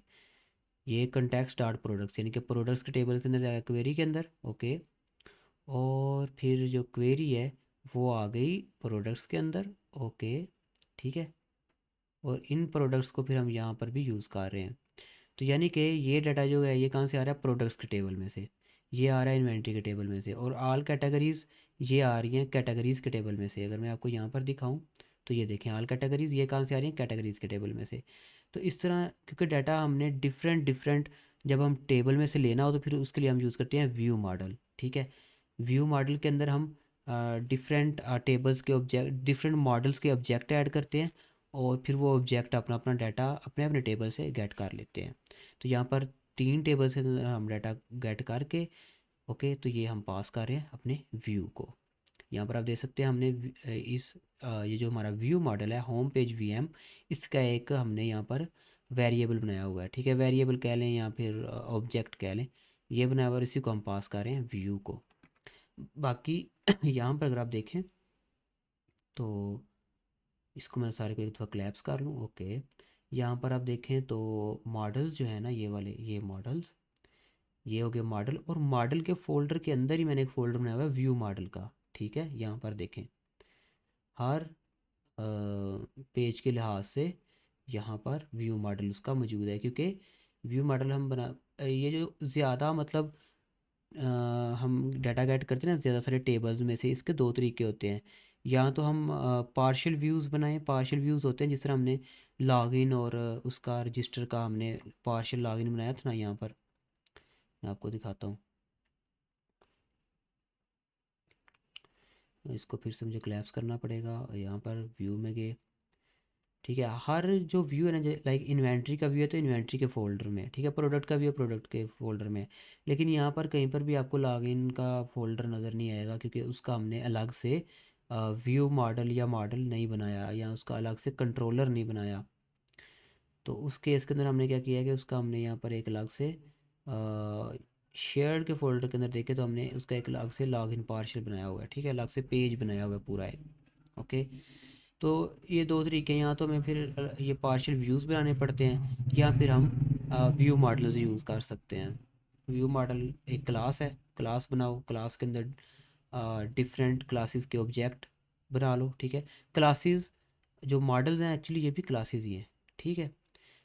ये कंटेक्स्ट डॉट प्रोडक्ट्स यानी कि प्रोडक्ट्स के टेबल के अंदर जाएगा क्वेरी के अंदर। ओके, और फिर जो क्वेरी है वो आ गई प्रोडक्ट्स के अंदर। ओके, ठीक है, और इन प्रोडक्ट्स को फिर हम यहाँ पर भी यूज़ कर रहे हैं। तो यानी कि ये डाटा जो है ये कहाँ से आ रहा है, प्रोडक्ट्स के टेबल में से, ये आ रहा है इन्वेंट्री के टेबल में से, और ऑल कैटेगरीज ये आ रही हैं कैटेगरीज़ के टेबल में से। अगर मैं आपको यहाँ पर दिखाऊँ तो ये देखें ऑल कैटेगरीज़ ये कहाँ से आ रही हैं, कैटेगरीज़ के टेबल में से। तो इस तरह क्योंकि डाटा हमने डिफरेंट डिफरेंट जब हम टेबल में से लेना हो तो फिर उसके लिए हम यूज़ करते हैं व्यू मॉडल, ठीक है। व्यू मॉडल के अंदर हम डिफरेंट टेबल्स के ऑब्जेक्ट, डिफरेंट मॉडल्स के ऑब्जेक्ट ऐड करते हैं, और फिर वो ऑब्जेक्ट अपना अपना डाटा अपने अपने टेबल से गेट कर लेते हैं। तो यहाँ पर 3 टेबल से हम डाटा गेट करके, ओके, तो ये हम पास कर रहे हैं अपने व्यू को। यहाँ पर आप देख सकते हैं हमने ये जो हमारा व्यू मॉडल है होम पेज वीएम, इसका एक हमने यहाँ पर वेरिएबल बनाया हुआ है, ठीक है। वेरिएबल कह लें या फिर ऑब्जेक्ट कह लें, ये बनाया हुआ है, इसी को हम पास कर रहे हैं व्यू को। बाकी यहाँ पर अगर आप देखें तो इसको मैं सारे को एक दफ़ा क्लैप्स कर लूँ, ओके। यहाँ पर आप देखें तो मॉडल्स जो है ना, ये वाले ये मॉडल्स, ये हो गए मॉडल, और मॉडल के फोल्डर के अंदर ही मैंने एक फ़ोल्डर बनाया हुआ है व्यू मॉडल का, ठीक है। यहाँ पर देखें हर पेज के लिहाज से यहाँ पर व्यू मॉडल उसका मौजूद है, क्योंकि व्यू मॉडल हम बना ये जो ज़्यादा मतलब अ, हम डाटा गेट करते हैं ना ज़्यादा सारे टेबल्स में से, इसके दो तरीके होते हैं। या तो हम पार्शियल व्यूज़ बनाएं, पार्शियल व्यूज़ होते हैं जिस तरह हमने लॉगिन और उसका रजिस्टर का हमने पार्शियल लॉगिन बनाया था ना, यहाँ पर मैं आपको दिखाता हूँ। इसको फिर से मुझे क्लैप्स करना पड़ेगा, यहाँ पर व्यू में गए, ठीक है। हर जो व्यू है ना, लाइक इन्वेंट्री का व्यू है तो इन्वेंट्री के फोल्डर में, ठीक है। प्रोडक्ट का व्यू प्रोडक्ट के फोल्डर में। लेकिन यहाँ पर कहीं पर भी आपको लॉगिन का फोल्डर नज़र नहीं आएगा, क्योंकि उसका हमने अलग से व्यू मॉडल या मॉडल नहीं बनाया, या उसका अलग से कंट्रोलर नहीं बनाया। तो उस केस के अंदर हमने क्या किया है कि उसका हमने यहाँ पर एक अलग से शेयर्ड के फोल्डर के अंदर देखे तो हमने उसका एक अलग से लॉगिन पार्शल बनाया हुआ है, ठीक है। अलग से पेज बनाया हुआ है पूरा एक, ओके। तो ये दो तरीके हैं, या तो हमें फिर ये पार्शियल व्यूज़ बनाने पड़ते हैं, या फिर हम व्यू मॉडल्स यूज़ कर सकते हैं। व्यू मॉडल एक क्लास है, क्लास बनाओ, क्लास के अंदर डिफरेंट क्लासेस के ऑब्जेक्ट बना लो, ठीक है। क्लासेस जो मॉडल्स हैं एक्चुअली ये भी क्लासेस ही हैं, ठीक है।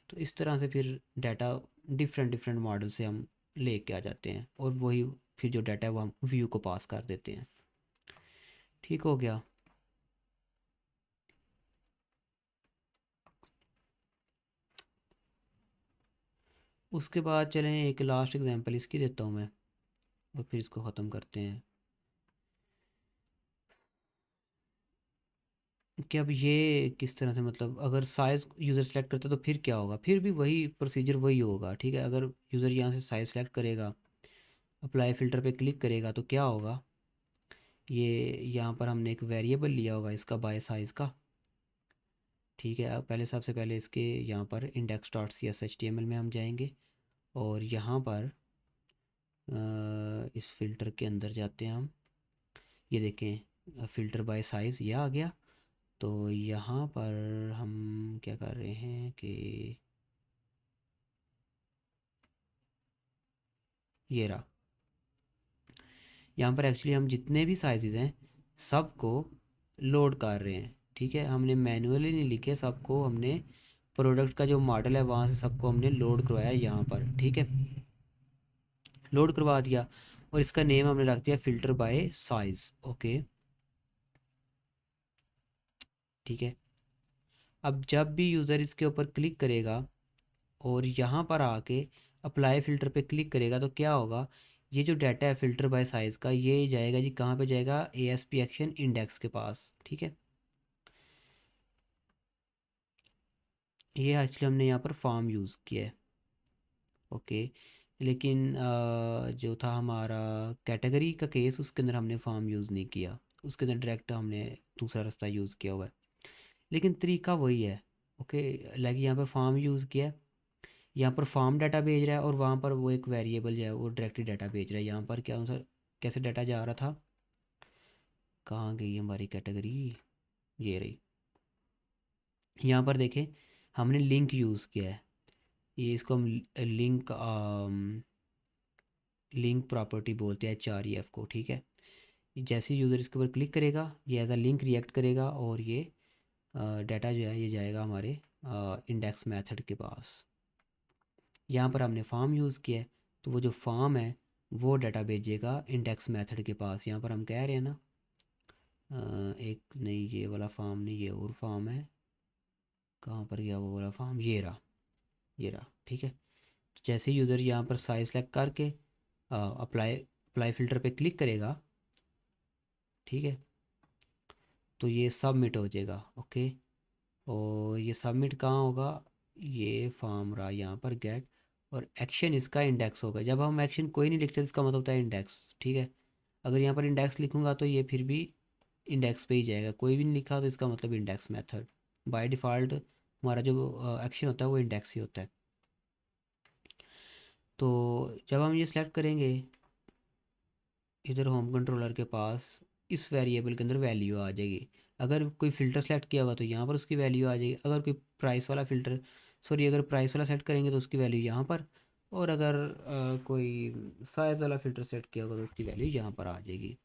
तो इस तरह से फिर डाटा डिफरेंट डिफरेंट मॉडल से हम लेके आ जाते हैं, और वही फिर जो डाटा है वो हम व्यू को पास कर देते हैं, ठीक हो गया। उसके बाद चलें एक लास्ट एग्जांपल इसकी देता हूँ मैं, और फिर इसको ख़त्म करते हैं कि अब ये किस तरह से, मतलब अगर साइज़ यूज़र सेलेक्ट करता है तो फिर क्या होगा, फिर भी वही प्रोसीजर वही होगा, ठीक है। अगर यूज़र यहाँ से साइज़ सेलेक्ट करेगा, अप्लाई फ़िल्टर पे क्लिक करेगा तो क्या होगा, ये यहाँ पर हमने एक वेरिएबल लिया होगा इसका बाय साइज़ का, ठीक है। अब पहले सबसे पहले इसके यहाँ पर index dot C S H T M L में हम जाएंगे, और यहाँ पर इस फ़िल्टर के अंदर जाते हैं हम, ये देखें फ़िल्टर बाय साइज़ ये आ गया। तो यहाँ पर हम क्या कर रहे हैं कि ये रहा, यहाँ पर एक्चुअली हम जितने भी साइज़ हैं सबको लोड कर रहे हैं, ठीक है। हमने मैनुअली नहीं लिखे, सबको हमने प्रोडक्ट का जो मॉडल है वहाँ से सबको हमने लोड करवाया यहाँ पर, ठीक है। लोड करवा दिया, और इसका नेम हमने रख दिया फ़िल्टर बाय साइज़, ओके, ठीक है। अब जब भी यूज़र इसके ऊपर क्लिक करेगा और यहाँ पर आके अप्लाई फ़िल्टर पे क्लिक करेगा तो क्या होगा, ये जो डाटा है फ़िल्टर बाय साइज़ का ये जाएगा जी कहाँ पे जाएगा, ASP एक्शन इंडेक्स के पास, ठीक है। ये एक्चुअली हमने यहाँ पर फॉर्म यूज़ किया है, ओके। लेकिन जो था हमारा कैटेगरी का केस उसके अंदर हमने फॉर्म यूज़ नहीं किया, उसके अंदर डायरेक्ट हमने दूसरा रास्ता यूज़ किया हुआ है, लेकिन तरीका वही है, ओके। लाइक यहाँ पे फॉर्म यूज़ किया है, यहाँ पर फॉर्म डाटा भेज रहा है, और वहाँ पर वो एक वेरिएबल जो है वो डायरेक्टली डाटा भेज रहा है। यहाँ पर क्या सर कैसे डाटा जा रहा था, कहाँ गई हमारी कैटेगरी, ये रही। यहाँ पर देखें हमने लिंक यूज़ किया है, ये इसको हम लिंक प्रॉपर्टी बोलते हैं HREF को, ठीक है। जैसे यूज़र इसके ऊपर क्लिक करेगा ये एज अ लिंक रिएक्ट करेगा, और ये डाटा जो है ये जाएगा हमारे इंडेक्स मेथड के पास, यहाँ पर हमने फॉर्म यूज़ किया है, तो वो जो फॉर्म है वो डाटा भेजेगा इंडेक्स मेथड के पास। यहाँ पर हम कह रहे हैं ना, एक नहीं, ये वाला फॉर्म नहीं, ये और फॉर्म है, कहाँ पर गया वो वाला फॉर्म, ये रहा, ये रहा, ठीक है। तो जैसे यूज़र यहाँ पर साइज सेलेक्ट करके अप्लाई अप्लाई फ़िल्टर पे क्लिक करेगा, ठीक है, तो ये सबमिट हो जाएगा। ओके, और ये सबमिट कहाँ होगा, ये फॉर्म रहा यहाँ पर गेट, और एक्शन इसका इंडेक्स होगा। जब हम एक्शन कोई नहीं लिखते तो इसका मतलब होता है इंडेक्स, ठीक है। अगर यहाँ पर इंडेक्स लिखूँगा तो ये फिर भी इंडेक्स पे ही जाएगा, कोई भी नहीं लिखा तो इसका मतलब इंडेक्स मेथड। बाय डिफ़ॉल्ट हमारा जो एक्शन होता है वो इंडेक्स ही होता है। तो जब हम ये सिलेक्ट करेंगे, इधर होम कंट्रोलर के पास इस वेरिएबल के अंदर वैल्यू आ जाएगी। अगर कोई फ़िल्टर सेलेक्ट किया होगा तो यहाँ पर उसकी वैल्यू आ जाएगी। अगर कोई प्राइस वाला फ़िल्टर, सॉरी, अगर प्राइस वाला सेट करेंगे तो उसकी वैल्यू यहाँ पर, और अगर कोई साइज़ वाला फ़िल्टर सेट किया होगा तो उसकी वैल्यू यहाँ पर आ जाएगी।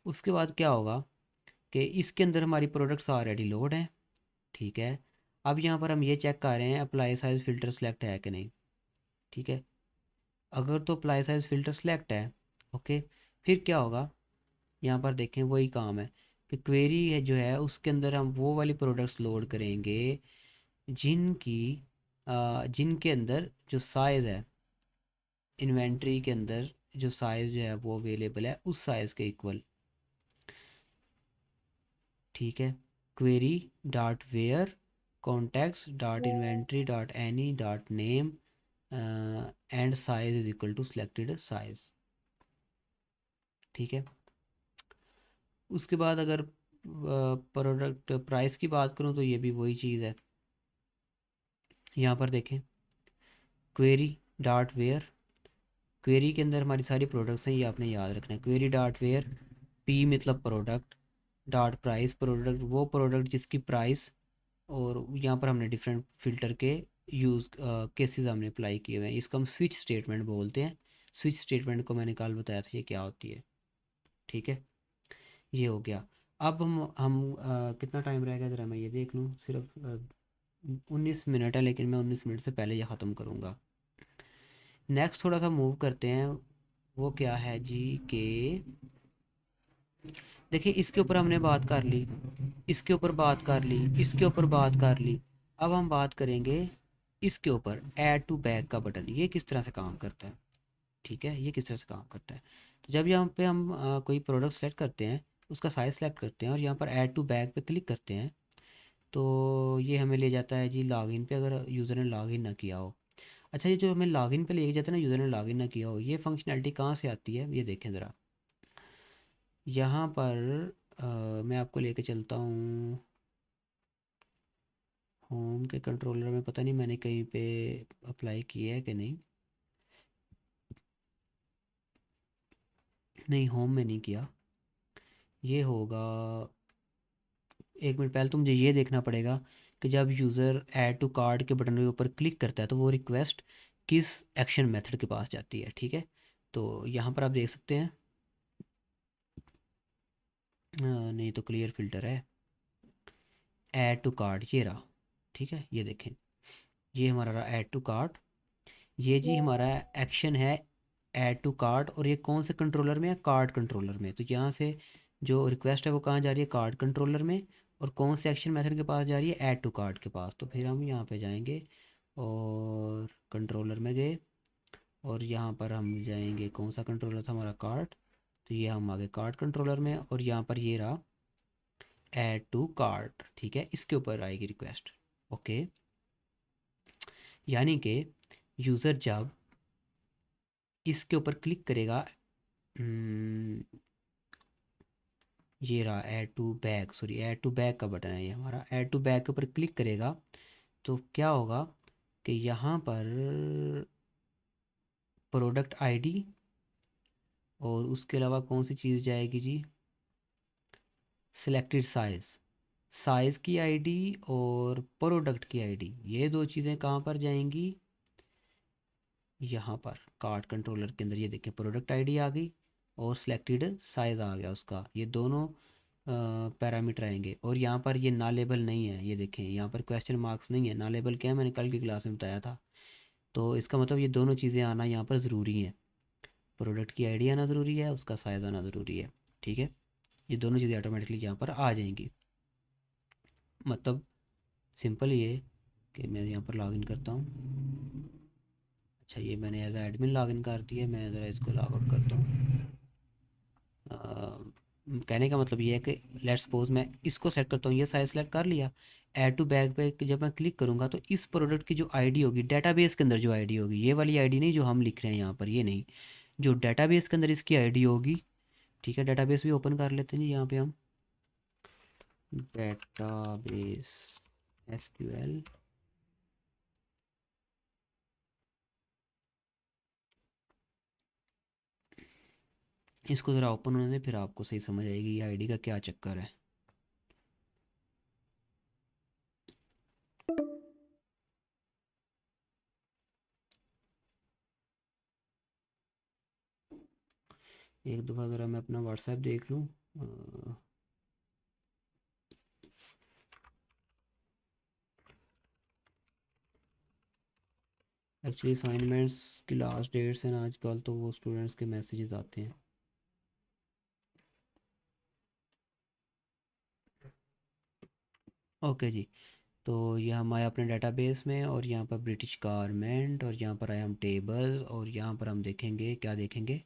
उसके बाद क्या होगा कि इसके अंदर हमारी प्रोडक्ट्स ऑलरेडी लोड हैं, ठीक है। अब यहाँ पर हम ये चेक कर रहे हैं अप्लाई साइज़ फ़िल्टर सेलेक्ट है कि नहीं, ठीक है। अगर तो अप्लाई साइज़ फ़िल्टर सेलेक्ट है, ओके, फिर क्या होगा, यहाँ पर देखें वही काम है कि क्वेरी है जो है उसके अंदर हम वो वाली प्रोडक्ट्स लोड करेंगे जिनकी जिनके अंदर जो साइज़ है, इन्वेंट्री के अंदर जो साइज़ जो है वो अवेलेबल है उस साइज़ के इक्वल, ठीक है। Query dot where contacts dot inventory dot any dot name and size is equal to selected size, ठीक है। उसके बाद अगर प्रोडक्ट प्राइस की बात करूँ तो ये भी वही चीज़ है। यहाँ पर देखें क्वेरी डॉट वेयर, क्वेरी के अंदर हमारी सारी प्रोडक्ट्स हैं, ये आपने याद रखना है। क्वेरी डॉट वेयर, पी मतलब प्रोडक्ट, डॉट प्राइस, प्रोडक्ट वो प्रोडक्ट जिसकी प्राइस, और यहाँ पर हमने डिफरेंट फ़िल्टर के यूज़ केसेस हमने अप्लाई किए हुए हैं। इसको हम स्विच स्टेटमेंट बोलते हैं। स्विच स्टेटमेंट को मैंने कल बताया था ये क्या होती है, ठीक है। ये हो गया। अब हम कितना टाइम रहेगा ज़रा मैं ये देख लूँ, सिर्फ 19 मिनट है, लेकिन मैं 19 मिनट से पहले ये ख़त्म करूँगा। नेक्स्ट थोड़ा सा मूव करते हैं, वो क्या है जी के, देखिए इसके ऊपर हमने बात कर ली, इसके ऊपर बात कर ली, इसके ऊपर बात कर ली। अब हम बात करेंगे इसके ऊपर ऐड टू बैग का बटन, ये किस तरह से काम करता है, ठीक है। ये किस तरह से काम करता है, तो जब यहाँ पे हम कोई प्रोडक्ट सेलेक्ट करते हैं, उसका साइज सेलेक्ट करते हैं और यहाँ पर ऐड टू बैग पे क्लिक करते हैं, तो ये हमें ले जाता है जी लॉगिन पे, अगर यूज़र ने लॉगिन ना किया हो। अच्छा, ये जो हमें लॉगिन पे लेके जाता है ना, यूज़र ने लॉगिन ना किया हो, ये फंक्शनैलिटी कहाँ से आती है ये देखें ज़रा। यहाँ पर मैं आपको लेके चलता हूँ होम के कंट्रोलर में, पता नहीं मैंने कहीं पे अप्लाई किया है कि नहीं, नहीं होम में नहीं किया। ये होगा, एक मिनट पहले तो मुझे ये देखना पड़ेगा कि जब यूज़र ऐड टू कार्ट के बटन के ऊपर क्लिक करता है तो वो रिक्वेस्ट किस एक्शन मेथड के पास जाती है, ठीक है। तो यहाँ पर आप देख सकते हैं, नहीं तो क्लियर फ़िल्टर है, ऐड टू कार्ट ये रहा, ठीक है। ये देखें, ये हमारा रहा ऐड टू कार्ट, ये जी हमारा एक्शन है ऐड टू कार्ट, और ये कौन से कंट्रोलर में है, कार्ट कंट्रोलर में। तो यहाँ से जो रिक्वेस्ट है वो कहाँ जा रही है, कार्ट कंट्रोलर में, और कौन से एक्शन मेथड के पास जा रही है, ऐड टू कार्ट के पास। तो फिर हम यहाँ पे जाएंगे और कंट्रोलर में गए, और यहाँ पर हम जाएंगे, कौन सा कंट्रोलर था हमारा, कार्ट, तो ये हम आ गए कार्ट कंट्रोलर में, और यहाँ पर ये रहा ऐड टू कार्ट, ठीक है। इसके ऊपर आएगी रिक्वेस्ट, ओके। यानी कि यूज़र जब इसके ऊपर क्लिक करेगा, ये रहा add to bag, sorry add to bag का बटन है ये हमारा, ऐड टू बैग के ऊपर क्लिक करेगा तो क्या होगा कि यहाँ पर प्रोडक्ट आईडी, और उसके अलावा कौन सी चीज़ जाएगी जी, सिलेक्टेड साइज़, साइज़ की आईडी और प्रोडक्ट की आईडी, ये दो चीज़ें कहाँ पर जाएंगी, यहाँ पर कार्ट कंट्रोलर के अंदर। ये देखें प्रोडक्ट आईडी आ गई और सिलेक्टेड साइज़ आ गया उसका, ये दोनों पैरामीटर आएंगे। और यहाँ पर ये ना लेबल नहीं है, ये देखें यहाँ पर क्वेश्चन मार्क्स नहीं है, ना लेबल क्या है मैंने कल की क्लास में बताया था। तो इसका मतलब ये दोनों चीज़ें आना यहाँ पर ज़रूरी हैं। प्रोडक्ट की आईडी आना ज़रूरी है, उसका साइज़ आना ज़रूरी है। ठीक है, ये दोनों चीज़ें ऑटोमेटिकली यहाँ पर आ जाएंगी। मतलब सिंपल ये कि मैं यहाँ पर लॉगिन करता हूँ। अच्छा, ये मैंने एज एडमिन लॉगिन कर दिया, मैं ज़रा इसको लॉग आउट करता हूँ। कहने का मतलब ये है कि लेट सपोज मैं इसको सेलेक्ट करता हूँ, ये साइज सेलेक्ट कर लिया। ऐड टू बैग पे जब मैं क्लिक करूँगा तो इस प्रोडक्ट की जो आईडी होगी डेटाबेस के अंदर, जो आईडी होगी ये वाली आईडी नहीं जो हम लिख रहे हैं यहाँ पर, ये नहीं, जो डेटाबेस के अंदर इसकी आईडी होगी। ठीक है, डेटाबेस भी ओपन कर लेते हैं जी यहाँ पे हम। डेटाबेस एसक्यूएल, इसको ज़रा ओपन होने दें, फिर आपको सही समझ आएगी ये आईडी का क्या चक्कर है। एक दफ़ा ज़रा मैं अपना व्हाट्सएप देख लूँ। एक्चुअली असाइनमेंट्स की लास्ट डेट्स हैं आजकल, तो वो स्टूडेंट्स के मैसेजेस आते हैं। ओके जी, तो ये हम आए अपने डेटाबेस में, और यहाँ पर ब्रिटिश गारमेंट, और यहाँ पर आए हम टेबल, और यहाँ पर हम देखेंगे, क्या देखेंगे,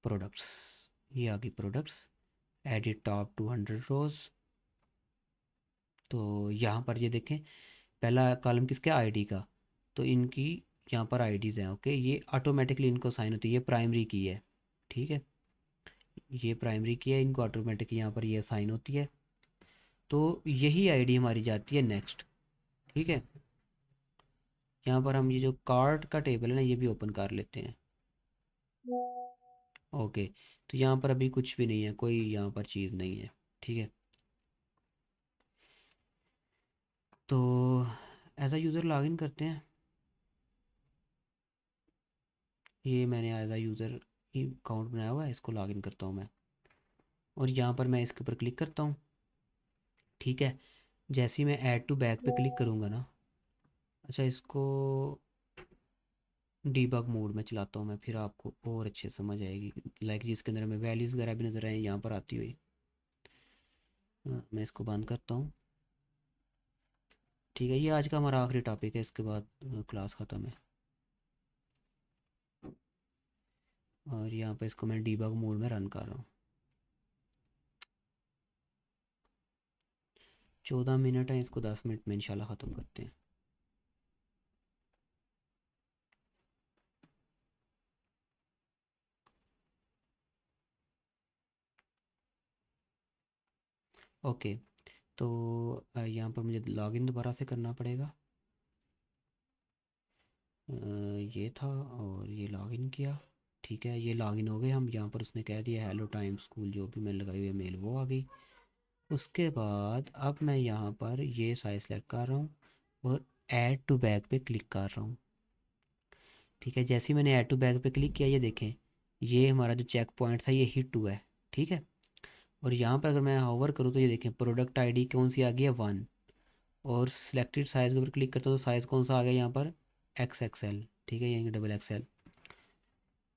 प्रोडक्ट्स। ये आ गई प्रोडक्ट्स। एडिट टॉप 200 रोज। तो यहाँ पर ये देखें, पहला कॉलम किसका, आईडी का। तो इनकी यहाँ पर आईडीज़ हैं। ओके, ये ऑटोमेटिकली इनको साइन होती है, ये प्राइमरी की है। ठीक है, ये प्राइमरी की है, इनको ऑटोमेटिकली यहाँ पर ये साइन होती है। तो यही आईडी हमारी जाती है नेक्स्ट। ठीक है, यहाँ पर हम ये जो कार्ड का टेबल है ना, ये भी ओपन कर लेते हैं। ओके, तो यहाँ पर अभी कुछ भी नहीं है, कोई यहाँ पर चीज़ नहीं है। ठीक है, तो एज अ यूज़र लॉगिन करते हैं। ये मैंने एज अ यूज़र ही अकाउंट बनाया हुआ है, इसको लॉगिन करता हूँ मैं, और यहाँ पर मैं इसके ऊपर क्लिक करता हूँ। ठीक है, जैसे ही मैं ऐड टू बैक पे क्लिक करूँगा ना, अच्छा इसको डीबग मोड में चलाता हूँ मैं, फिर आपको और अच्छे से समझ आएगी। लाइक जिसके अंदर हमें वैल्यूज़ वगैरह भी नज़र आए यहाँ पर आती हुई। मैं इसको बंद करता हूँ। ठीक है, ये आज का हमारा आखिरी टॉपिक है, इसके बाद क्लास ख़त्म है। और यहाँ पे इसको मैं डीबग मोड में रन कर रहा हूँ। 14 मिनट है, इसको 10 मिनट में इंशाल्लाह ख़त्म करते हैं। ओके, तो यहाँ पर मुझे लॉगिन दोबारा से करना पड़ेगा। ये था, और ये लॉगिन किया। ठीक है, ये लॉगिन हो गए हम। यहाँ पर उसने कह दिया हेलो टाइम स्कूल, जो भी मैंने लगाई हुई है मेल वो आ गई। उसके बाद अब मैं यहाँ पर ये साइज सेलेक्ट कर रहा हूँ, और ऐड टू बैग पे क्लिक कर रहा हूँ। ठीक है, जैसे ही मैंने ऐड टू बैग पे क्लिक किया, ये देखें, ये हमारा जो चेक पॉइंट था ये हिट हुआ है। ठीक है, और यहाँ पर अगर मैं होवर करूँ तो ये देखें प्रोडक्ट आईडी कौन सी आ गई है, 1। और सिलेक्टेड साइज़ के ऊपर क्लिक करता हूँ तो साइज़ कौन सा आ गया यहाँ पर, XXL। ठीक है, यानी कि XXL।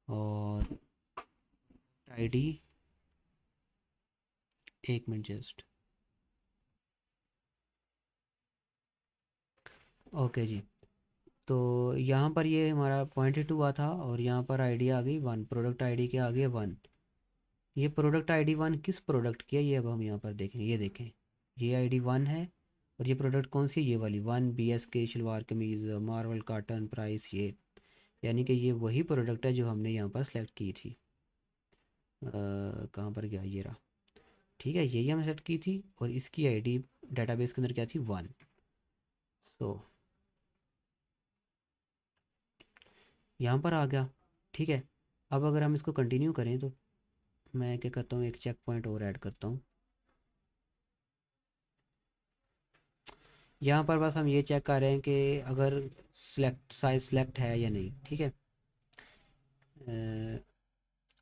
और आईडी, एक मिनट जस्ट। ओके जी, तो यहाँ पर ये हमारा पॉइंट हिट हुआ था, और यहाँ पर आईडी आ गई 1, प्रोडक्ट आईडी क्या आ गई 1। ये प्रोडक्ट आईडी 1 किस प्रोडक्ट की है, ये अब हम यहाँ पर देखें। ये देखें, ये आईडी 1 है, और ये प्रोडक्ट कौन सी है, ये वाली 1 BSK शलवार कमीज़ मार्वल काटन प्राइस ये। यानी कि ये वही प्रोडक्ट है जो हमने यहाँ पर सेलेक्ट की थी। कहाँ पर गया, ये रहा। ठीक है, यही हमने सेलेक्ट की थी, और इसकी आईडी डेटाबेस के अंदर क्या थी, 1। सो यहाँ पर आ गया। ठीक है, अब अगर हम इसको कंटिन्यू करें तो मैं क्या करता हूँ, एक चेक पॉइंट और ऐड करता हूँ। यहाँ पर बस हम ये चेक कर रहे हैं कि अगर सिलेक्ट साइज सिलेक्ट है या नहीं। ठीक है,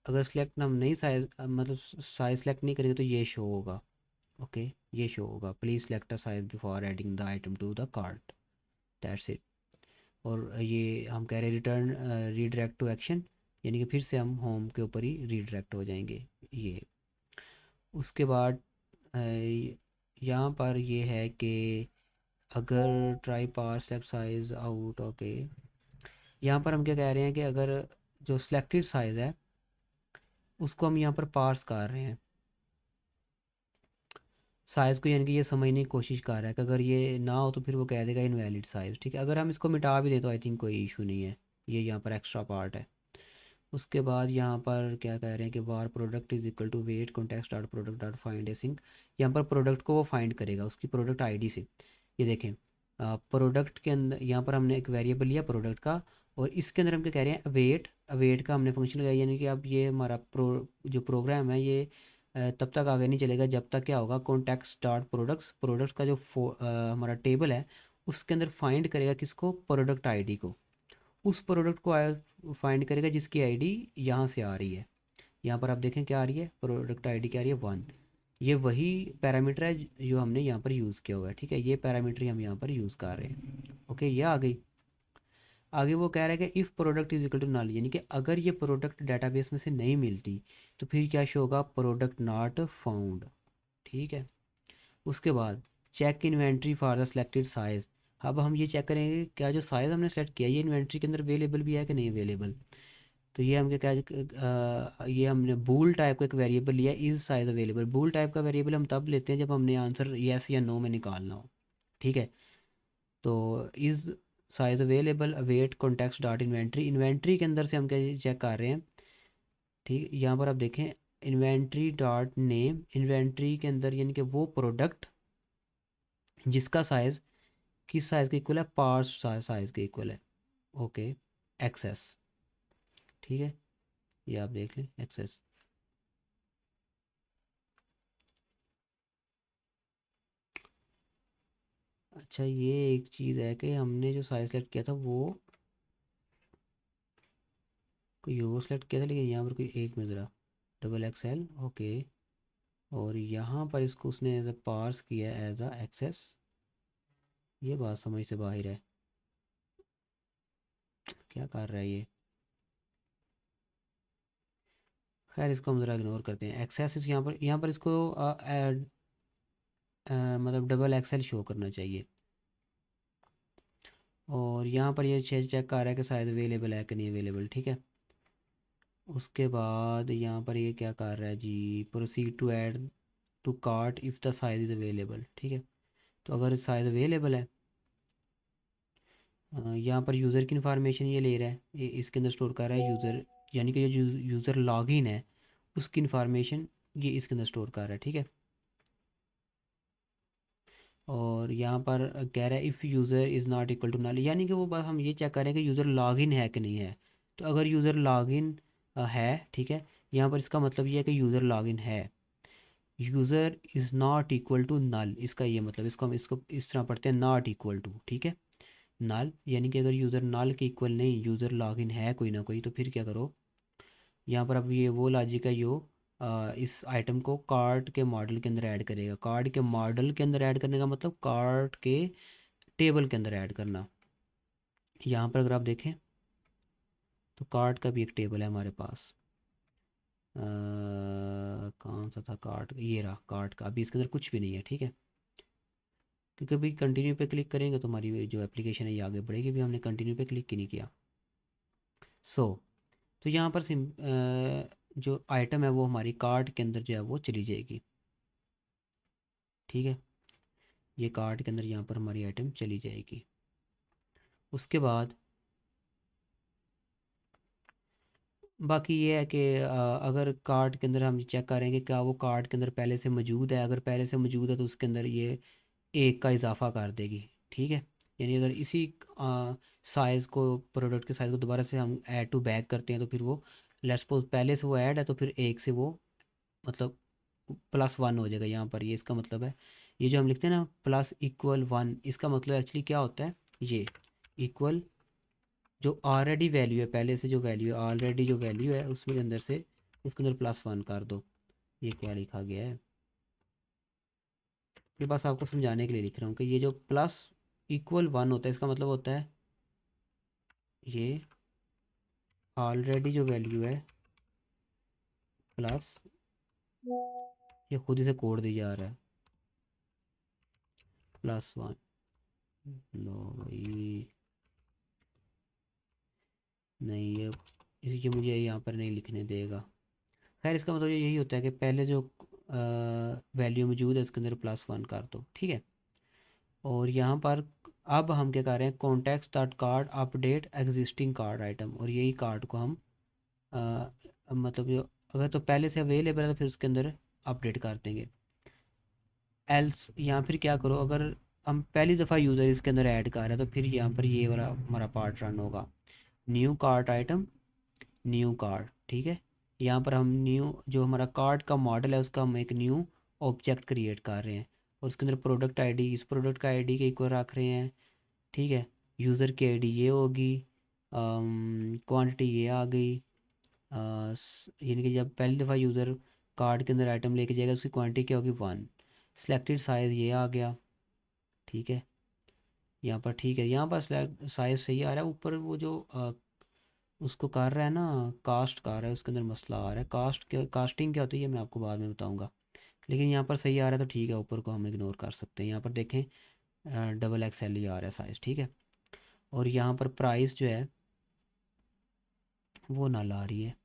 अगर सिलेक्ट हम नहीं साइज मतलब साइज सेलेक्ट नहीं करेंगे तो ये शो होगा। ओके, ये शो होगा, please select a size before adding the item to the cart. That's it. और ये हम कह रहे हैं रिटर्न रीडायरेक्ट टू एक्शन, यानी कि फिर से हम होम के ऊपर ही रीडायरेक्ट हो जाएंगे ये। उसके बाद यहाँ पर ये है कि अगर ट्राई पार सेलेक्ट साइज आउट, ओके, यहाँ पर हम क्या कह रहे हैं कि अगर जो सिलेक्टेड साइज़ है उसको हम यहाँ पर पार्स कर रहे हैं साइज़ को, यानी कि ये समझने की कोशिश कर रहा है कि अगर ये ना हो तो फिर वो कह देगा इनवैलिड साइज़। ठीक है, अगर हम इसको मिटा भी दें तो आई थिंक कोई इशू नहीं है, ये यहाँ पर एक्स्ट्रा पार्ट है। उसके बाद यहाँ पर क्या कह रहे हैं कि var product is equal to wait context dot product dot find async. यहाँ पर प्रोडक्ट को वो फाइंड करेगा उसकी प्रोडक्ट आईडी से। ये देखें, प्रोडक्ट के अंदर यहाँ पर हमने एक वेरिएबल लिया प्रोडक्ट का, और इसके अंदर हम क्या कह रहे हैं वेट, वेट का हमने फंक्शन लगाया, यानी कि अब ये हमारा जो प्रोग्राम है ये तब तक आगे नहीं चलेगा जब तक क्या होगा कॉन्टेक्स्ट डॉट प्रोडक्ट्स, प्रोडक्ट्स का जो हमारा टेबल है उसके अंदर फाइंड करेगा किसको, प्रोडक्ट आईडी को। उस प्रोडक्ट को फाइंड करेगा जिसकी आईडी यहाँ से आ रही है। यहाँ पर आप देखें क्या आ रही है, प्रोडक्ट आईडी क्या आ रही है 1। ये वही पैरामीटर है जो हमने यहाँ पर यूज़ किया हुआ है। ठीक है, ये पैरामीटर ही हम यहाँ पर यूज़ कर रहे हैं। ओके, ये आ गई। आगे वो कह रहा है कि if product is equal to null, यानी कि अगर ये प्रोडक्ट डाटाबेस में से नहीं मिलती तो फिर क्या शो होगा, प्रोडक्ट नॉट फाउंड। ठीक है, उसके बाद check inventory for the selected size. अब हम ये चेक करेंगे क्या जो साइज़ हमने सेलेक्ट किया ये इन्वेंट्री के अंदर अवेलेबल भी है कि नहीं अवेलेबल। तो ये हम क्या ये हमने बूल टाइप का एक वेरिएबल लिया, is size available. Bool type का वेरिएबल हम तब लेते हैं जब हमने आंसर येस या नो में निकालना हो। ठीक है, तो is size available await context dot inventory, inventory के अंदर से हम क्या चेक कर रहे हैं। ठीक, यहाँ पर आप देखें इन्वेंट्री डॉट नेम, इन्वेंट्री के अंदर यानी कि वो प्रोडक्ट जिसका साइज़ किस साइज़ के इक्वल है, पार्स साइज़ के इक्वल है। Okay, access. ठीक है, ये आप देख लें एक्सेस। अच्छा, ये एक चीज़ है कि हमने जो साइज़ सेलेक्ट किया था वो कोई और सेलेक्ट किया था, लेकिन यहाँ पर कोई एक मिल रहा, डबल एक्सएल। ओके, और यहाँ पर इसको उसने एज अ पार्स किया एज अ एक्सेस। ये बात समझ से बाहर है, क्या कर रहा है ये। खैर इसको हम ज़रा इग्नोर करते हैं। एक्सेस इस यहाँ पर इसको मतलब डबल एक्सएल शो करना चाहिए। और यहाँ पर ये चेक कर रहा है कि शायद अवेलेबल है कि नहीं अवेलेबल। ठीक है, उसके बाद यहाँ पर ये क्या कर रहा है जी, proceed to add to cart if the size is available. ठीक है, तो अगर साइज़ अवेलेबल है, यहाँ पर यूज़र की इन्फॉर्मेशन ये ले रहा है, ये इसके अंदर स्टोर कर रहा है यूज़र, यानी कि जो यूज़र लॉगिन है उसकी इन्फॉर्मेशन ये इसके अंदर स्टोर कर रहा है। ठीक है, और यहाँ पर कह रहा है if user is not equal to null, यानी कि वो बस हम ये चेक करें कि यूज़र लॉगिन है कि नहीं है। तो अगर यूज़र लॉगिन है, ठीक है, यहाँ पर इसका मतलब ये है कि यूज़र लॉगिन है। User is not equal to null, इसका ये मतलब, इसको हम इसको इस तरह पढ़ते हैं नॉट इक्वल टू। ठीक है, नल यानी कि अगर यूज़र नल के इक्वल नहीं, यूज़र लॉगिन है कोई ना कोई, तो फिर क्या करो, यहाँ पर अब ये वो लॉजिक है जो इस आइटम को कार्ट के मॉडल के अंदर ऐड करेगा। कार्ट के मॉडल के अंदर ऐड करने का मतलब कार्ट के टेबल के अंदर ऐड करना। यहाँ पर अगर आप देखें तो कार्ट का भी एक टेबल है हमारे पास। कौन सा था कार्ट, ये रहा कार्ट का, अभी इसके अंदर कुछ भी नहीं है। ठीक है, क्योंकि अभी कंटिन्यू पे क्लिक करेंगे तो हमारी जो एप्लीकेशन है ये आगे बढ़ेगी, भी हमने कंटिन्यू पे क्लिक ही नहीं किया। सो तो यहाँ पर जो आइटम है वो हमारी कार्ट के अंदर जो है वो चली जाएगी। ठीक है, ये कार्ट के अंदर यहाँ पर हमारी आइटम चली जाएगी। उसके बाद बाकी ये है कि अगर कार्ट के अंदर हम चेक करेंगे क्या वो कार्ट के अंदर पहले से मौजूद है, अगर पहले से मौजूद है तो उसके अंदर ये एक का इजाफा कर देगी। ठीक है, यानी अगर इसी साइज़ को, प्रोडक्ट के साइज़ को दोबारा से हम ऐड टू बैक करते हैं तो फिर वो लेट्स सपोज पहले से वो ऐड है तो फिर एक से वो मतलब +1 हो जाएगा। यहाँ पर ये इसका मतलब है, ये जो हम लिखते हैं ना प्लस इक्वल 1, इसका मतलब एक्चुअली क्या होता है, ये इक्वल जो ऑलरेडी वैल्यू है, पहले से जो वैल्यू है, ऑलरेडी जो वैल्यू है उसमें अंदर से उसके अंदर +1 कर दो। ये क्या लिखा गया है, ये बस आपको समझाने के लिए लिख रहा हूँ कि ये जो प्लस इक्वल 1 होता है इसका मतलब होता है ये ऑलरेडी जो वैल्यू है प्लस, ये खुद ही से कोड दी जा रहा है, +1। लो भाई, नहीं ये इसी के मुझे यहाँ पर नहीं लिखने देगा। खैर इसका मतलब यही होता है कि पहले जो वैल्यू मौजूद है उसके अंदर +1 कर दो, ठीक है। और यहाँ पर अब हम क्या कर रहे हैं, contact that card update existing card item, और यही कार्ड को हम मतलब जो अगर तो पहले से अवेलेबल है तो फिर उसके अंदर अपडेट कर देंगे। एल्स यहाँ फिर क्या करो, अगर हम पहली दफ़ा यूज़र इसके अंदर ऐड कर रहे हैं तो फिर यहाँ पर ये वाला हमारा पार्ट रन होगा, new card item, new card, ठीक है। यहाँ पर हम न्यू जो हमारा कार्ड का मॉडल है उसका हम एक न्यू ऑब्जेक्ट क्रिएट कर रहे हैं, और उसके अंदर प्रोडक्ट आईडी, इस प्रोडक्ट का आईडी के इक्वल रख रहे हैं, ठीक है। यूज़र की आईडी ये होगी, क्वांटिटी ये आ गई, यानी कि जब पहली दफ़ा यूज़र कार्ड के अंदर आइटम लेके जाएगा उसकी क्वांटिटी क्या होगी, 1। सिलेक्टेड साइज़ ये आ गया, ठीक है। यहाँ पर ठीक है, यहाँ पर साइज़ सही आ रहा है। ऊपर वो जो उसको कर रहा है ना, कास्ट कर रहा है, उसके अंदर मसला आ रहा है। कास्टिंग क्या होती है ये मैं आपको बाद में बताऊँगा, लेकिन यहाँ पर सही आ रहा है तो ठीक है, ऊपर को हम इग्नोर कर सकते हैं। यहाँ पर देखें XXL ही आ रहा है साइज़, ठीक है। और यहाँ पर प्राइस जो है वो ना ला रही है,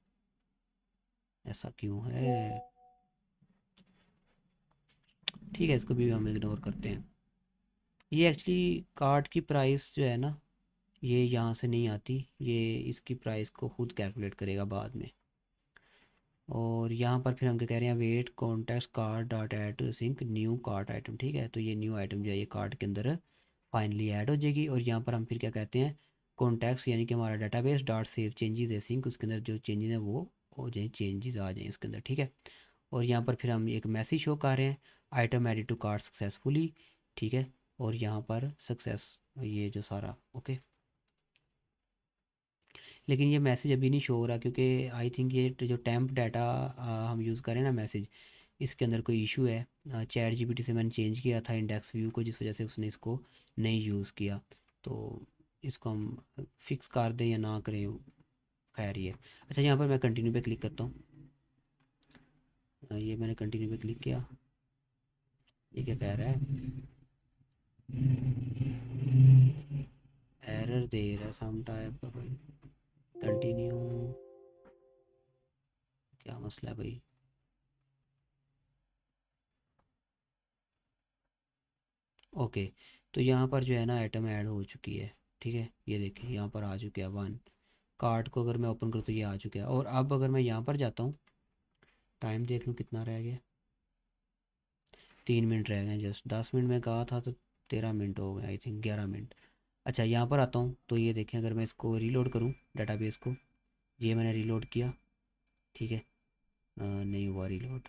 ऐसा क्यों है, ठीक है, इसको भी हम इग्नोर करते हैं। ये एक्चुअली कार्ड की प्राइस जो है ना, ये यहाँ से नहीं आती, ये इसकी प्राइस को खुद कैलकुलेट करेगा बाद में। और यहाँ पर फिर हम क्या कह रहे हैं, wait contact card dot add to sync new card item, ठीक है। तो ये न्यू आइटम जो है ये कार्ड के अंदर फाइनली ऐड हो जाएगी। और यहाँ पर हम फिर क्या कहते हैं, कॉन्टैक्ट्स यानी कि हमारा डाटाबेस डॉट सेव चेंजेस ए सिंक, उसके अंदर जो चेंजेस हैं वो हो जाए, चेंजेस आ जाएँ इसके अंदर, ठीक है। और यहाँ पर फिर हम एक मैसेज शो कर रहे हैं, item added to cart successfully, ठीक है। और यहाँ पर सक्सेस, ये जो सारा ओके। लेकिन ये मैसेज अभी नहीं शो हो रहा क्योंकि आई थिंक ये जो टेम्प डाटा हम यूज़ करें ना मैसेज, इसके अंदर कोई इशू है। चैट जीपीटी से मैंने चेंज किया था इंडेक्स व्यू को, जिस वजह से उसने इसको नहीं यूज़ किया। तो इसको हम फिक्स कर दें या ना करें, खैर ही है। अच्छा यहाँ पर मैं कंटिन्यू पे क्लिक करता हूँ, ये मैंने कंटिन्यू पे क्लिक किया, ये क्या कह रहा है, एरर दे रहा है सम टाइप का कोई, कंटिन्यू, क्या मसला है भाई। ओके, तो यहाँ पर जो है ना आइटम ऐड हो चुकी है, ठीक है। ये देखिए यहाँ पर आ चुका है 1, कार्ट को अगर मैं ओपन करूँ तो ये आ चुका है। और अब अगर मैं यहाँ पर जाता हूँ, टाइम देख लूँ कितना रह गया, 3 मिनट रह गए, जस्ट 10 मिनट में कहा था तो 13 मिनट हो गए, आई थिंक 11 मिनट। अच्छा यहाँ पर आता हूँ तो ये देखें, अगर मैं इसको रीलोड करूँ डाटाबेस को, ये मैंने रीलोड किया, ठीक है। नहीं हुआ रीलोड,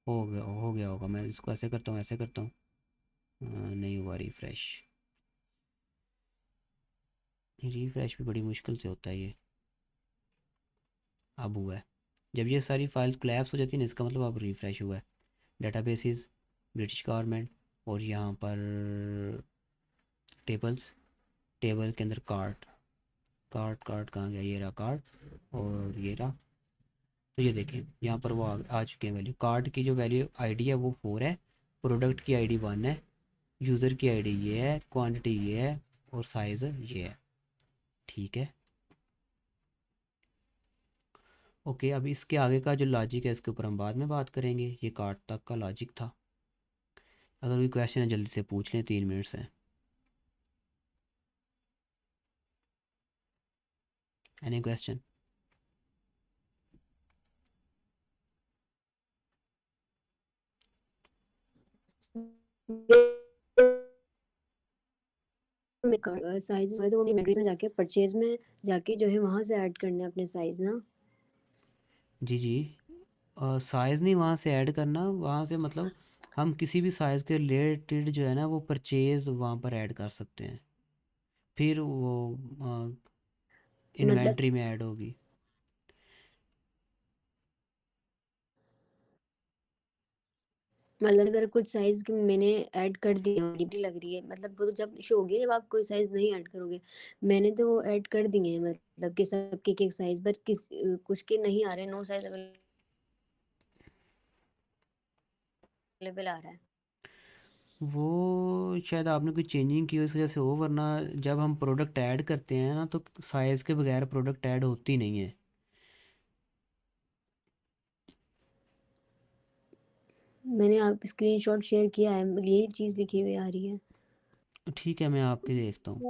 हो गया होगा, मैं इसको ऐसे करता हूँ, ऐसे करता हूँ, नहीं हुआ रिफ़्रेश। रिफ़्रेश भी बड़ी मुश्किल से होता है ये, अब हुआ है। जब ये सारी फाइल्स कोलैप्स हो जाती है ना, इसका मतलब अब रिफ़्रेश हुआ है। डेटाबेसेस, ब्रिटिश गवर्नमेंट, और यहाँ पर टेबल्स, टेबल के अंदर कार्ट, कार्ट कहाँ गया, ये रहा कार्ट, और ये रहा। तो ये देखें यहाँ पर वो आ चुके हैं वैल्यू, कार्ट की जो वैल्यू आईडी है वो 4 है, प्रोडक्ट की आईडी 1 है, यूज़र की आईडी ये है, क्वांटिटी ये है, और साइज़ ये है, ठीक है। ओके, अब इसके आगे का जो लॉजिक है इसके ऊपर हम बाद में बात करेंगे, ये कार्ट तक का लॉजिक था। अगर कोई क्वेश्चन है जल्दी से पूछ लें, 3 मिनट्स हैं। Any question? साइज तो वो इन्वेंटरीज में जाके परचेज में जाके जो है वहां से ऐड करने अपने साइज ना। जी जी, साइज़ नहीं वहाँ से ऐड करना, वहाँ से मतलब हम किसी भी साइज़ के रिलेटेड जो है ना वो परचेज़ वहाँ पर ऐड कर सकते हैं, फिर वो मतलब इन्वेंट्री में ऐड होगी। मतलब अगर कुछ साइज़ की मैंने ऐड कर दिए हैं, डिपी लग रही है, मतलब वो तो जब शो होगी जब आप कोई साइज़ नहीं ऐड करोगे। मैंने तो वो ऐड कर दिए हैं, मतलब कि सबके एक-एक साइज़, बट कुछ के नहीं आ रहे हैं, नो साइज़ अवेलेबल आ रहा है। वो शायद आपने कोई चेंजिंग की हो इस वजह से हो, वरना जब हम प्रोडक्ट ऐड करते हैं ना तो साइज़ के बगैर प्रोडक्ट ऐड होती नहीं है। मैंने आप स्क्रीनशॉट शेयर किया है, यही चीज़ लिखी हुई आ रही है। ठीक है, मैं आपके देखता हूँ।